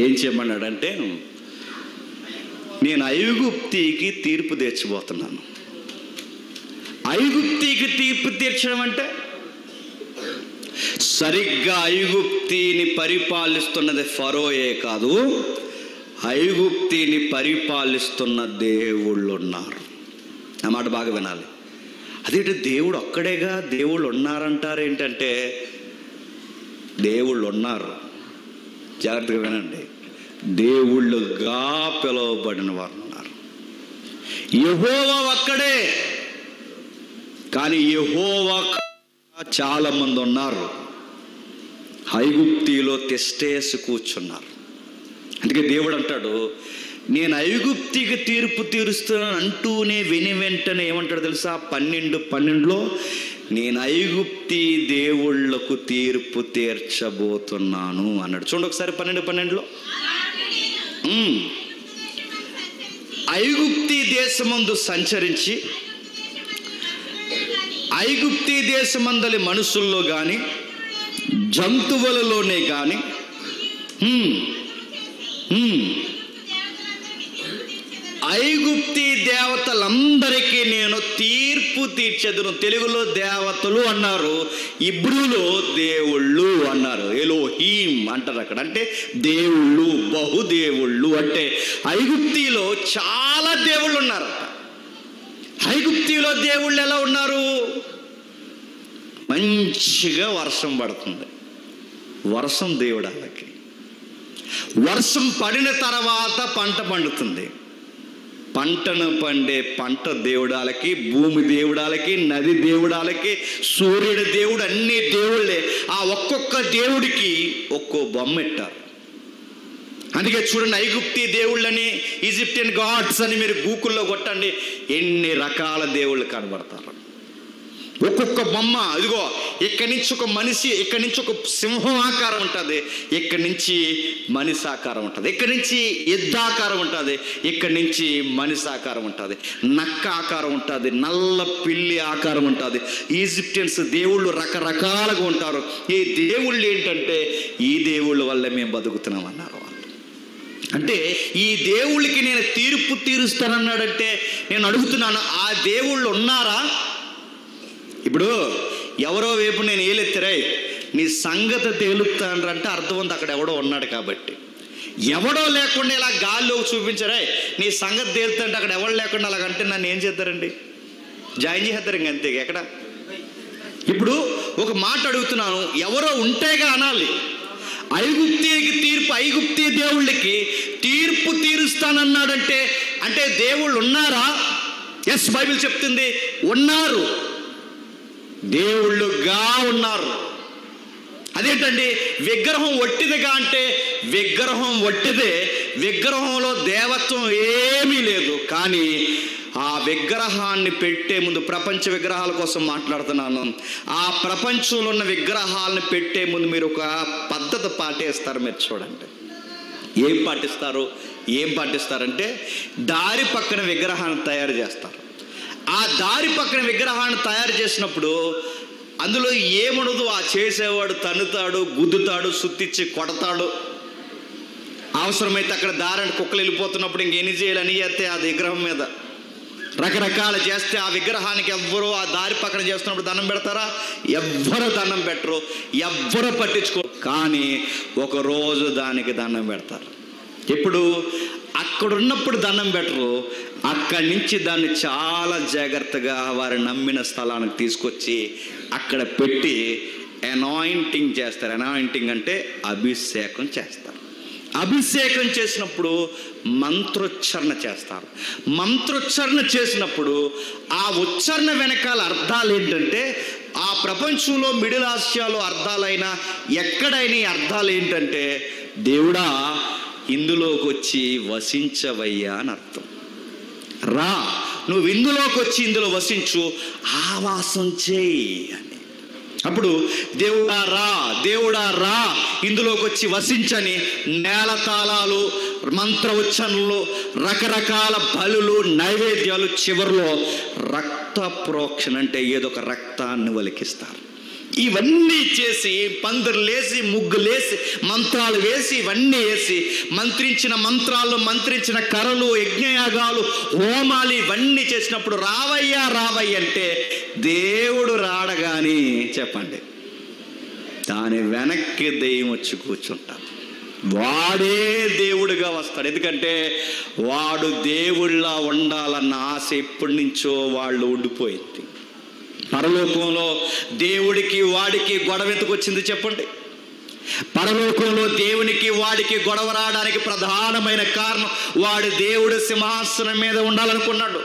ఏం చేయమన్నాడంటే, నేను ఐగుప్తికి తీర్పు తీర్చబోతున్నాను. ఐగుప్తికి తీర్పు తీర్చడం అంటే సరిగ్గా ఐగుప్తిని పరిపాలిస్తున్నది ఫరోయే కాదు, ఐగుప్తిని పరిపాలిస్తున్న దేవుళ్ళు ఉన్నారు. ఆ మాట బాగా వినాలి. అదేంటి దేవుడు ఒక్కడేగా, దేవుళ్ళు ఉన్నారంటారు ఏంటంటే, దేవుళ్ళు ఉన్నారు. జాగ్రత్తగా వినండి. దేవుళ్ళుగా పిలువబడిన వారు ఉన్నారు. యెహోవా ఒక్కడే, కానీ యెహోవా చాలా మంది ఉన్నారు. ఐగుప్తిలో తిష్టేసి కూర్చున్నారు. అందుకే దేవుడు అంటాడు, నేను ఐగుప్తికి తీర్పు తీరుస్తున్నాను అంటూనే వెంటనే ఏమంటాడు తెలుసా? 12:12లో నేను ఐగుప్తి దేవుళ్లకు తీర్పు తీర్చబోతున్నాను అన్నాడు. చూడండి ఒకసారి 12:12లో. ఐగుప్తి దేశమందు సంచరించి ఐగుప్తి దేశమందలి మనుషుల్లో కానీ జంతువులలోనే కానీ ఐగుప్తి దేవతలందరికీ నేను తీర్పు తీర్చెదను. తెలుగులో దేవతలు అన్నారు, ఇబ్రూలో దేవుళ్ళు అన్నారు. ఎలోహీం అంటారు అక్కడ. అంటే దేవుళ్ళు, బహుదేవుళ్ళు. అంటే ఐగుప్తిలో చాలా దేవుళ్ళు ఉన్నారు. ఐగుప్తిలో దేవుళ్ళు ఎలా ఉన్నారు? మంచిగా వర్షం పడుతుంది. వర్షం దేవుడాలకి. వర్షం పడిన తర్వాత పంట పండుతుంది. పంటను పండే పంట దేవుడాలకి, భూమి దేవుడాలకి, నది దేవుడాలకి, సూర్యుడి దేవుడు, అన్ని దేవుళ్ళే. ఆ ఒక్కొక్క దేవుడికి ఒక్కో బొమ్మ పెట్టారు. అందుకే చూడండి, ఐగుప్తి దేవుళ్ళని, ఈజిప్టియన్ గాడ్స్ అని మీరు గూగుల్లో కొట్టండి, ఎన్ని రకాల దేవుళ్ళు కనబడతారు. ఒక్కొక్క బొమ్మ. ఇదిగో ఇక్కడి నుంచి ఒక మనిషి, ఇక్కడి నుంచి ఒక సింహం ఆకారం ఉంటుంది, ఇక్కడి నుంచి మనిషి ఆకారం ఉంటుంది, ఇక్కడి నుంచి యుద్ధాకారం ఉంటుంది, ఇక్కడి నుంచి మనిషి ఆకారం ఉంటుంది, నక్క ఆకారం ఉంటుంది, నల్ల పిల్లి ఆకారం ఉంటుంది. ఈజిప్టియన్స్ దేవుళ్ళు రకరకాలుగా ఉంటారు. ఈ దేవుళ్ళు ఏంటంటే, ఈ దేవుళ్ళ వల్ల మేము బతుకుతున్నాం అన్నారు వాళ్ళు. అంటే ఈ దేవుళ్ళకి నేను తీర్పు తీరుస్తానన్నాడంటే, నేను అడుగుతున్నాను, ఆ దేవుళ్ళు ఉన్నారా? ఇప్పుడు ఎవరో వైపు నేను ఏలెత్తిరాయి నీ సంగతి తేలుతానంటే అర్థం ఉంది, అక్కడ ఎవడో ఉన్నాడు కాబట్టి. ఎవడో లేకుండా ఇలా గాల్లో చూపించరా నీ సంగతి తేలుతుంటే అక్కడ ఎవరు లేకుండా అలాగంటే నన్ను ఏం చేస్తారండి? జాయిన్ చేస్తారు ఇంక అంతే. ఎక్కడ? ఇప్పుడు ఒక మాట అడుగుతున్నాను, ఎవరో ఉంటేగా అనాలి. ఐగుప్తికి తీర్పు, ఐగుప్తి దేవుళ్ళకి తీర్పు తీరుస్తానన్నాడంటే అంటే దేవుళ్ళు ఉన్నారా? ఎస్, బైబిల్ చెప్తుంది ఉన్నారు, దేవుళ్ళుగా ఉన్నారు. అదేంటండి విగ్రహం ఒట్టిదిగా అంటే విగ్రహం ఒట్టిదే, విగ్రహంలో దేవత్వం ఏమీ లేదు. కానీ ఆ విగ్రహాన్ని పెట్టే ముందు, ప్రపంచ విగ్రహాల కోసం మాట్లాడుతున్నాను, ఆ ప్రపంచంలో ఉన్న విగ్రహాలను పెట్టే ముందు మీరు ఒక పద్ధతి పాటిస్తారు. మీరు చూడండి ఏం పాటిస్తారంటే దారి పక్కన విగ్రహాన్ని తయారు చేస్తారు. ఆ దారి పక్కన విగ్రహాన్ని తయారు చేసినప్పుడు అందులో ఏముండదు, ఆ చేసేవాడు తన్నుతాడు, గుద్దుతాడు, సుత్తిచ్చి కొడతాడు. అవసరమైతే అక్కడ దారిని కుక్కలు వెళ్ళిపోతున్నప్పుడు ఇంకేం చేయాలని చేస్తే ఆ విగ్రహం మీద రకరకాలు చేస్తే ఆ విగ్రహానికి ఎవ్వరూ ఆ దారి పక్కన చేస్తున్నప్పుడు దండం పెడతారా? ఎవ్వరు దండం పెట్టరు, ఎవ్వరు పట్టించుకోరు. కానీ ఒకరోజు దానికి దండం పెడతారు. ఎప్పుడు? అక్కడున్నప్పుడు దండం పెట్టరు, అక్కడి నుంచి దాన్ని చాలా జాగ్రత్తగా వారు నమ్మిన స్థలానికి తీసుకొచ్చి అక్కడ పెట్టి అనాయింటింగ్ చేస్తారు. అనాయింటింగ్ అంటే అభిషేకం చేస్తారు. అభిషేకం చేసినప్పుడు మంత్రోచ్చారణ చేస్తారు. మంత్రోచ్చారణ చేసినప్పుడు ఆ ఉచ్చారణ వెనకాల అర్థాలు ఏంటంటే, ఆ ప్రపంచంలో మిడిల్ ఆసియాలో అర్థాలైనా ఎక్కడైనా అర్థాలు ఏంటంటే, దేవుడా ఇందులోకి వచ్చి వసించవయ్యా అని అర్థం. రా, నువ్వు ఇందులోకి వచ్చి ఇందులో వసించు, ఆవాసం చేయి అని. అప్పుడు దేవుడా రా, దేవుడా రా, ఇందులోకి వచ్చి వసించని నేల తాళాలు, మంత్ర ఉచ్చారణలు, రకరకాల బలులు, నైవేద్యాలు, చివరిలో రక్త ప్రోక్షణ అంటే ఏదో ఒక రక్తాన్ని ఒలికిస్తారు. ఇవన్నీ చేసి పందిర్లేసి ముగ్గులేసి మంత్రాలు వేసి ఇవన్నీ వేసి మంత్రించిన మంత్రాలు, మంత్రించిన కర్రలు, యజ్ఞయాగాలు, హోమాలు ఇవన్నీ చేసినప్పుడు రావయ్యా రావయ్య అంటే దేవుడు రాడగాని చెప్పండి, దాని వెనక్కి దెయ్యం వచ్చి కూర్చుంటాడు. వాడే దేవుడిగా వస్తాడు. ఎందుకంటే వాడు దేవుళ్ళ ఉండాలన్న ఆశ ఎప్పటి నుంచో వాళ్ళు ఉండిపోయింది. పరలోకంలో దేవుడికి వాడికి గొడవ ఎందుకు వచ్చింది చెప్పండి? పరలోకంలో దేవునికి వాడికి గొడవ రావడానికి ప్రధానమైన కారణం, వాడు దేవుడు సింహాసనం మీద ఉండాలనుకున్నాడు.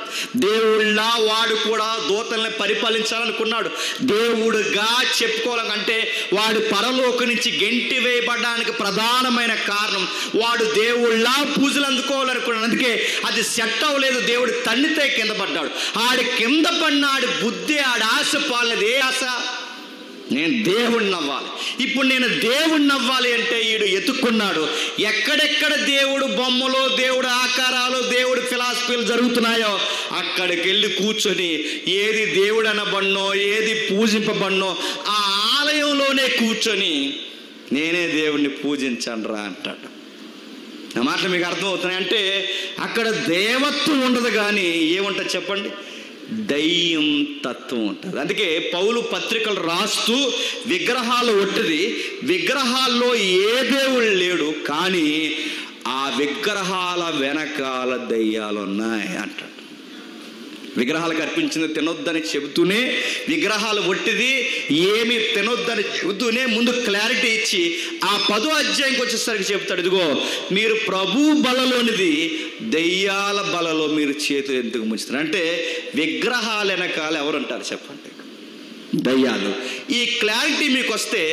దేవుళ్ళ వాడు కూడా దూతల్ని పరిపాలించాలనుకున్నాడు. దేవుడుగా చెప్పుకోవాలంటే వాడు పరలోకం నుంచి గెంటి వేయబడడానికి ప్రధానమైన కారణం, వాడు దేవుళ్ళ పూజలు అందుకోవాలనుకున్నాడు. అందుకే అది సెట్ అవ్వలేదు. దేవుడు తన్నితే కింద పడ్డాడు. ఆడి కింద పడినాడు బుద్ధి, ఆడి ఆశ పాలలేదు. ఏ ఆశ? నేను దేవుణ్ణి అవ్వాలి. ఇప్పుడు నేను దేవుణ్ణి అవ్వాలి అంటే ఈడు ఎత్తుక్కున్నాడు. ఎక్కడెక్కడ దేవుడు బొమ్మలో, దేవుడు ఆకారాలు, దేవుడు ఫిలాసఫీలు జరుగుతున్నాయో అక్కడికి వెళ్ళి కూర్చొని ఏది దేవుడు అనబడినో, ఏది పూజింపబడినో ఆ ఆలయంలోనే కూర్చొని నేనే దేవుణ్ణి పూజించండ్రా అంటాడు. నా మాటలు మీకు అర్థమవుతున్నాయి అంటే అక్కడ దేవత్వం ఉండదు, కానీ ఏముంటుంది చెప్పండి? దయ్యం తత్వం ఉంటుంది. అందుకే పౌలు పత్రికలు రాస్తూ విగ్రహాలు ఒట్టిది, విగ్రహాల్లో ఏ దేవుడు లేడు, కానీ ఆ విగ్రహాల వెనకాల దయ్యాలు ఉన్నాయి అంటాడు. విగ్రహాలకు అర్పించింది తినొద్దని చెబుతూనే, విగ్రహాలు ఒట్టిది ఏమి తినొద్దని చెబుతూనే ముందు క్లారిటీ ఇచ్చి ఆ 10వ అధ్యాయంకి వచ్చేసరికి చెప్తాడు, ఇదిగో మీరు ప్రభు బలలోనిది దయ్యాల బలలో మీరు చేతులు ఎందుకు ముంచుతారు అంటే విగ్రహాల వెనకాల ఎవరు అంటారు చెప్పండి? దయ్యాలు. ఈ క్లారిటీ మీకు వస్తే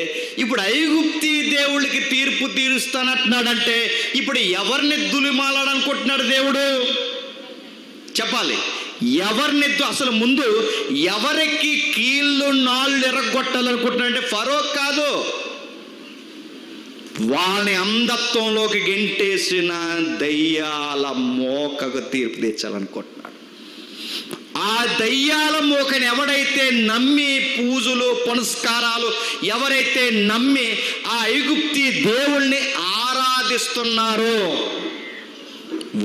ఇప్పుడు ఐగుప్తి దేవుళ్ళకి తీర్పు తీరుస్తానంటున్నాడంటే ఇప్పుడు ఎవరిని దులిమాలాడనుకుంటున్నాడు దేవుడు చెప్పాలి? ఎవరిని అసలు ముందు ఎవరికి కీళ్ళు నాళ్ళు ఎరగొట్టాలనుకుంటున్నాడంటే ఫరో కాదు, వాళ్ళని అంధత్వంలోకి గెంటేసిన దయ్యాల మోకకు తీర్పు తెచ్చాలనుకుంటున్నాడు. ఆ దయ్యాల మోకని ఎవడైతే నమ్మి పూజలు పునస్కారాలు ఎవరైతే నమ్మి ఆ ఐగుప్తి దేవుల్ని ఆరాధిస్తున్నారో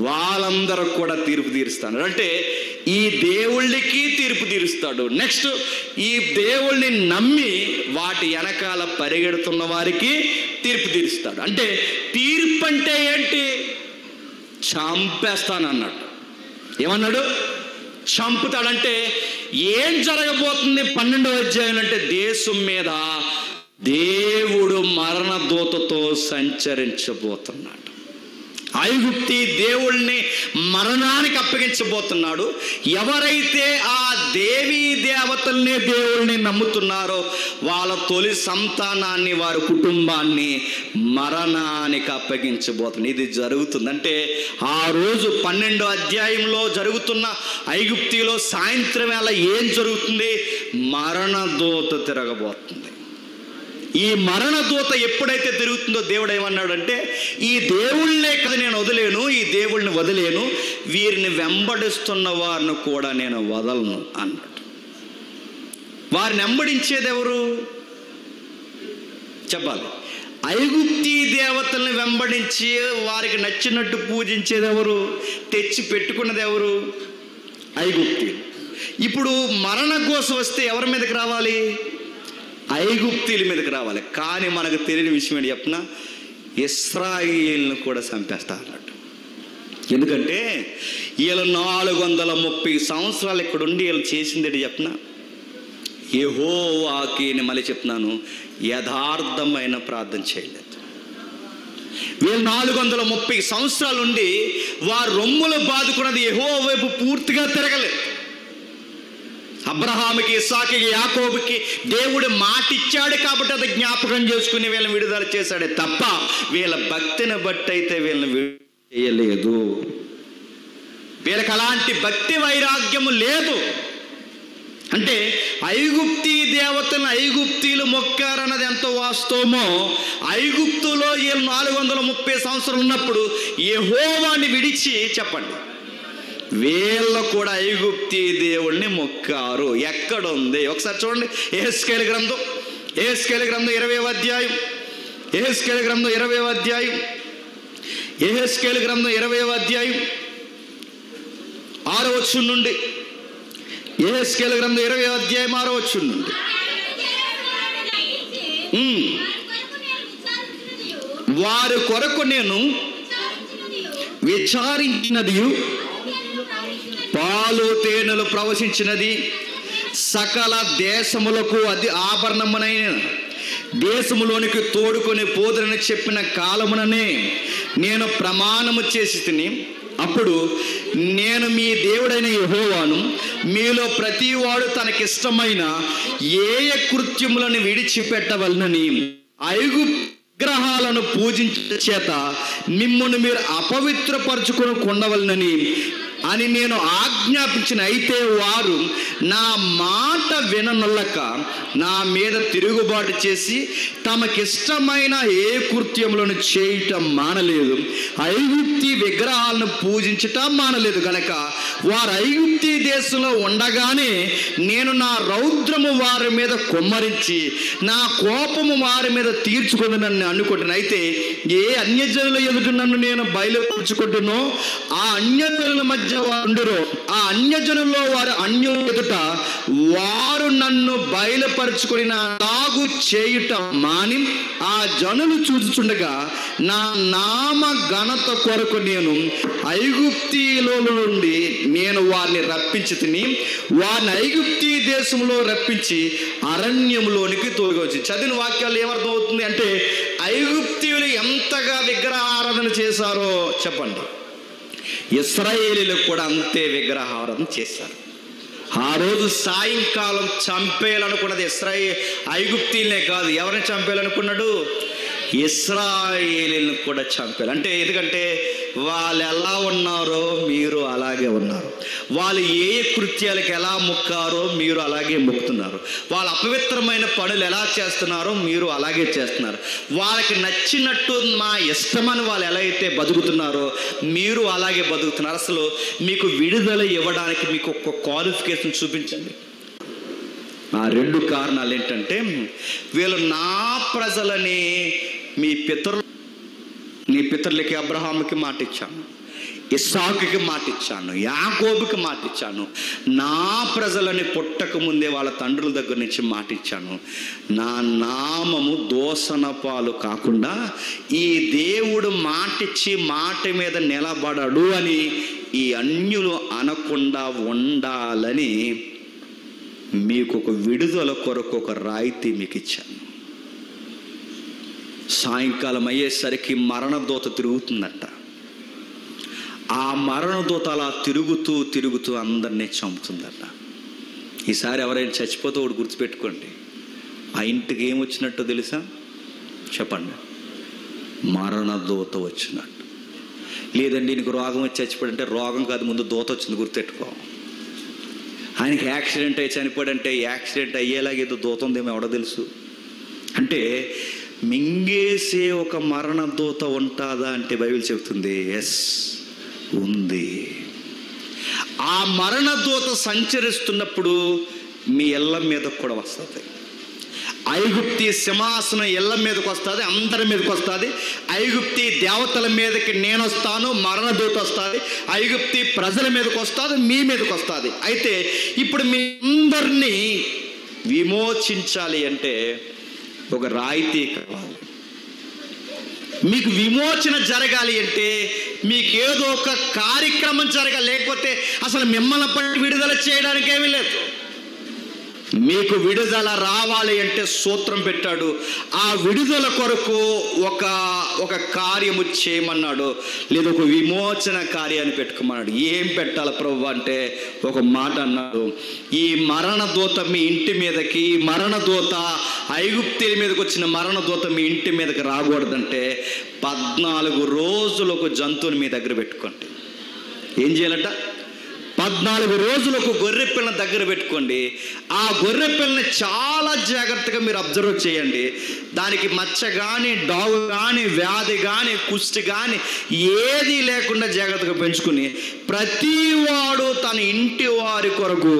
వాళ్ళందరూ కూడా తీర్పు తీరుస్తాడు. అంటే ఈ దేవుళ్ళకి తీర్పు తీరుస్తాడు. నెక్స్ట్ ఈ దేవుళ్ళని నమ్మి వాటి వెనకాల పరిగెడుతున్న వారికి తీర్పు తీరుస్తాడు. అంటే తీర్పు అంటే ఏంటి? చంపేస్తానన్నాడు. ఏమన్నాడు? చంపుతాడంటే ఏం జరగబోతుంది 12వ అధ్యాయం అంటే దేశం మీద దేవుడు మరణ దూతతో సంచరించబోతున్నాడు. ఐగుప్తి దేవుళ్ళని మరణానికి అప్పగించబోతున్నాడు. ఎవరైతే ఆ దేవీ దేవతల్ని దేవుళ్ళని నమ్ముతున్నారో వాళ్ళ తొలి సంతానాన్ని, వారి కుటుంబాన్ని మరణానికి అప్పగించబోతున్నారు. ఇది జరుగుతుందంటే ఆ రోజు 12వ అధ్యాయంలో జరుగుతున్న ఐగుప్తిలో సాయంత్రం వేళ ఏం జరుగుతుంది? మరణ దూత తిరగబోతుంది. ఈ మరణ దూత ఎప్పుడైతే తిరుగుతుందో దేవుడు ఏమన్నాడంటే ఈ దేవుళ్ళే కదా నేను వదిలేను, ఈ దేవుళ్ళని వదిలేను, వీరిని వెంబడిస్తున్న వారిని కూడా నేను వదలను అన్నాడు. వారిని వెంబడించేది ఎవరు చెప్పాలి? ఐగుప్తి దేవతల్ని వెంబడించి వారికి నచ్చినట్టు పూజించేది ఎవరు? తెచ్చి పెట్టుకున్నది ఎవరు? ఐగుప్తి. ఇప్పుడు మరణ కోసం వస్తే ఎవరి మీదకి రావాలి? ఐగుప్తీల మీదకి రావాలి. కానీ మనకు తెలియని విషయం ఏంటి చెప్పిన? ఇశ్రాయేలును కూడా చంపేస్తా అన్నాడు. ఎందుకంటే వీళ్ళు 430 సంవత్సరాలు ఇక్కడ ఉండి వీళ్ళు చేసింది ఏంటి చెప్పిన? యెహోవాకి మళ్ళీ చెప్తున్నాను, యథార్థమైన ప్రార్థన చేయలేదు. వీళ్ళు 430 సంవత్సరాలు ఉండి వారు రొమ్ములు బాదుకున్నది యెహోవా వైపు పూర్తిగా తిరగలేదు. అబ్రహాముకి, ఇస్సాకుకి, యాకోబుకి దేవుడు మాట ఇచ్చాడు కాబట్టి అది జ్ఞాపకం చేసుకుని వీళ్ళని విడుదల చేశాడే తప్ప వీళ్ళ భక్తిని బట్టి అయితే వీళ్ళని విడుదల చేయలేదు. వీళ్ళకి అలాంటి భక్తి వైరాగ్యము లేదు. అంటే ఐగుప్తీ దేవతలను ఐగుప్తీలు మొక్కారన్నది ఎంతో వాస్తవమో, ఐగుప్తులో వీళ్ళు 430 సంవత్సరాలు ఉన్నప్పుడు యెహోవాని విడిచి చెప్పండి వీళ్ళు కూడా ఐగుప్తీ దేవుణ్ణి మొక్కారు. ఎక్కడుంది ఒకసారి చూడండి. యెహెజ్కేలు గ్రంథం 20వ అధ్యాయం, యెహెజ్కేలు గ్రంథం 20వ అధ్యాయం, యెహెజ్కేలు గ్రంథం 20వ అధ్యాయం 6వ వచనం నుండి, యెహెజ్కేలు గ్రంథం 20వ అధ్యాయం 6వ వచనం నుండి, వారి కొరకు నేను విచారించినది, పాలు తేనెలు ప్రవశించినది, సకల దేశములకు అది ఆభరణమునైన దేశములోనికి తోడుకొని పోదురని చెప్పిన కాలముననే నేను ప్రమాణము చేసి తిని, అప్పుడు నేను మీ దేవుడైన యెహోవాను, మీలో ప్రతివాడు తనకిష్టమైన ఏ కృత్యములను విడిచిపెట్టవలనని ఐగుప్తు విగ్రహాలను పూజించే చేత మిమ్మును మీరు అపవిత్రపరచుకుని కొండవలనని అని నేను ఆజ్ఞాపించిన. అయితే వారు నా మాట విననొల్లక నా మీద తిరుగుబాటు చేసి తమకిష్టమైన ఏ కృత్యములను చేయటం మానలేదు, ఐగుప్తి విగ్రహాలను పూజించటం మానలేదు గనక వారు ఐగుప్తి దేశంలో ఉండగానే నేను నా రౌద్రము వారి మీద కుమ్మరించి నా కోపము వారి మీద తీర్చుకొని నన్ను అనుకుంటున్నాను. అయితే ఏ అన్యజనుల ఎదుట నన్ను నేను బయలుపరుచుకుంటున్నో ఆ అన్యజనుల మధ్య వారు, ఆ అన్యజనుల్లో వారు అన్యుల ఎదుట వారు నన్ను బయలుపరుచుకొని నాగు చేయుట మాని ఆ జనులు చూచుచుండగా నా నామ ఘనత కొరకు నేను ఐగుప్తీలో నుండి నేను వారిని రప్పించి తిని వారిని ఐగుప్తీ దేశంలో రప్పించి అరణ్యంలోనికి తోలుకొచ్చి. చదివిన వాక్యాలు ఏమర్థం అవుతుంది అంటే ఐగుప్తీయులు ఎంతగా విగ్రహారాధన చేశారో చెప్పండి, ఇశ్రాయేలీలు కూడా అంతే విగ్రహారాధన చేశారు. ఆ రోజు సాయంకాలం చంపేయాలనుకున్నది ఐగుప్తీలనే కాదు, ఎవరిని చంపేయాలనుకున్నాడు? ఇశ్రాయేలీలను కూడా చంపేయాలి. అంటే ఎందుకంటే వాళ్ళు ఎలా ఉన్నారో మీరు అలాగే ఉన్నారు, వాళ్ళు ఏ కృత్యాలకు ఎలా మొక్కారో మీరు అలాగే మొక్కుతున్నారు, వాళ్ళు అపవిత్రమైన పనులు ఎలా చేస్తున్నారో మీరు అలాగే చేస్తున్నారు, వాళ్ళకి నచ్చినట్టు మా ఇష్టమని వాళ్ళు ఎలా అయితే బతుకుతున్నారో మీరు అలాగే బతుకుతున్నారు. అసలు మీకు విడుదల ఇవ్వడానికి మీకు ఒక క్వాలిఫికేషన్ చూపించండి. ఆ 2 కారణాలు ఏంటంటే వీళ్ళు నా ప్రజలని నీ పితరులకి అబ్రహాముకి మాట ఇచ్చాను, ఇస్సాకుకి మాట ఇచ్చాను, యాకోబుకి మాట ఇచ్చాను, నా ప్రజలని పుట్టక ముందే వాళ్ళ తండ్రుల దగ్గర నుంచి మాట ఇచ్చాను, నా నామము దోసన పాలు కాకుండా ఈ దేవుడు మాటిచ్చి మాట మీద నిలబడడు అని ఈ అన్యులు అనకుండా ఉండాలని మీకు ఒక విడుదల కొరకు ఒక రాయితీ మీకు ఇచ్చాను. సాయంకాలం అయ్యేసరికి మరణదూత తిరుగుతుందట. ఆ మరణదూత అలా తిరుగుతూ తిరుగుతూ అందరినీ చంపుతుందట. ఈసారి ఎవరైనా చచ్చిపోతే ఒకటి గుర్తుపెట్టుకోండి, ఆ ఇంటికి ఏమొచ్చినట్టు తెలుసా చెప్పండి? మరణదూత వచ్చినట్టు. లేదండి నీకు రోగం వచ్చి చచ్చిపోడంటే రోగం కాదు, ముందు దూత వచ్చింది గుర్తుపెట్టుకో. ఆయనకి యాక్సిడెంట్ అయ్యి చనిపోయాడంటే యాక్సిడెంట్ అయ్యేలాగేదో దూత ఉందేమో ఎవడో తెలుసు. అంటే మింగేసే ఒక మరణదూత ఉంటుందా అంటే బైబిల్ చెబుతుంది ఎస్ ఉంది. ఆ మరణదూత సంచరిస్తున్నప్పుడు మీ ఇళ్ళ మీద కూడా వస్తుంది. ఐగుప్తి సింహాసనం ఇళ్ళ మీదకి వస్తుంది, అందరి మీదకి వస్తుంది. ఐగుప్తి దేవతల మీదకి నేను వస్తాను, మరణదూత వస్తుంది. ఐగుప్తి ప్రజల మీదకి వస్తుంది, మీ మీదకి వస్తుంది. అయితే ఇప్పుడు మీ అందరినీ విమోచించాలి అంటే ఒక రాయితీ కావాలి. మీకు విమోచన జరగాలి అంటే మీకు ఏదో ఒక కార్యక్రమం జరగాలి, లేకపోతే అసలు మిమ్మల్ని పట్టి విడుదల చేయడానికి ఏమీ లేదు. మీకు విడుదల రావాలి అంటే సూత్రం పెట్టాడు. ఆ విడుదల కొరకు ఒక కార్యము చేయమన్నాడు, లేదా ఒక విమోచన కార్యాన్ని పెట్టుకోమన్నాడు. ఏం పెట్టాలి ప్రభు అంటే ఒక మాట అన్నాడు, ఈ మరణదూత మీ ఇంటి మీదకి, మరణదూత ఐగుప్తీయుల మీదకి వచ్చిన మరణదూత మీ ఇంటి మీదకి రాకూడదంటే 14 రోజులు ఒక జంతువుని మీ దగ్గర పెట్టుకోండి. ఏం చేయాలంట? 14 రోజులకు గొర్రె పిల్లని దగ్గర పెట్టుకోండి. ఆ గొర్రె పిల్లని చాలా జాగ్రత్తగా మీరు అబ్జర్వ్ చేయండి. దానికి మచ్చ కానీ, డాగు కానీ, వ్యాధి కానీ, కుష్టి కానీ ఏది లేకుండా జాగ్రత్తగా పెంచుకుని ప్రతివాడు తన ఇంటి వారి కొరకు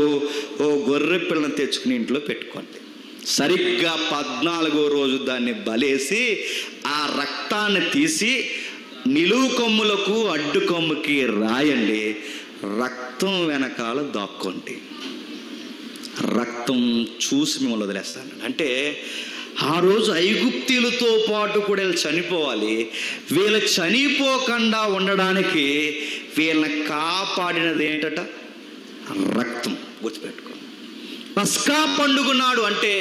ఓ గొర్రె పిల్లని తెచ్చుకుని ఇంట్లో పెట్టుకోండి. సరిగ్గా 14వ రోజు దాన్ని బలేసి ఆ రక్తాన్ని తీసి నిలువు కొమ్ములకు అడ్డు కొమ్ముకి రాయండి. రక్తం వెనకాల దాక్కోండి. రక్తం చూసి మిమ్మల్ని వదిలేస్తాను అంటే ఆ రోజు ఐగుప్తీయులతో పాటు కూడా వీళ్ళు చనిపోవాలి. వీళ్ళు చనిపోకుండా ఉండడానికి వీళ్ళని కాపాడినది ఏంటట? రక్తం. గుర్తుపెట్టుకో. పస్కా పండుగ నాడు అంటే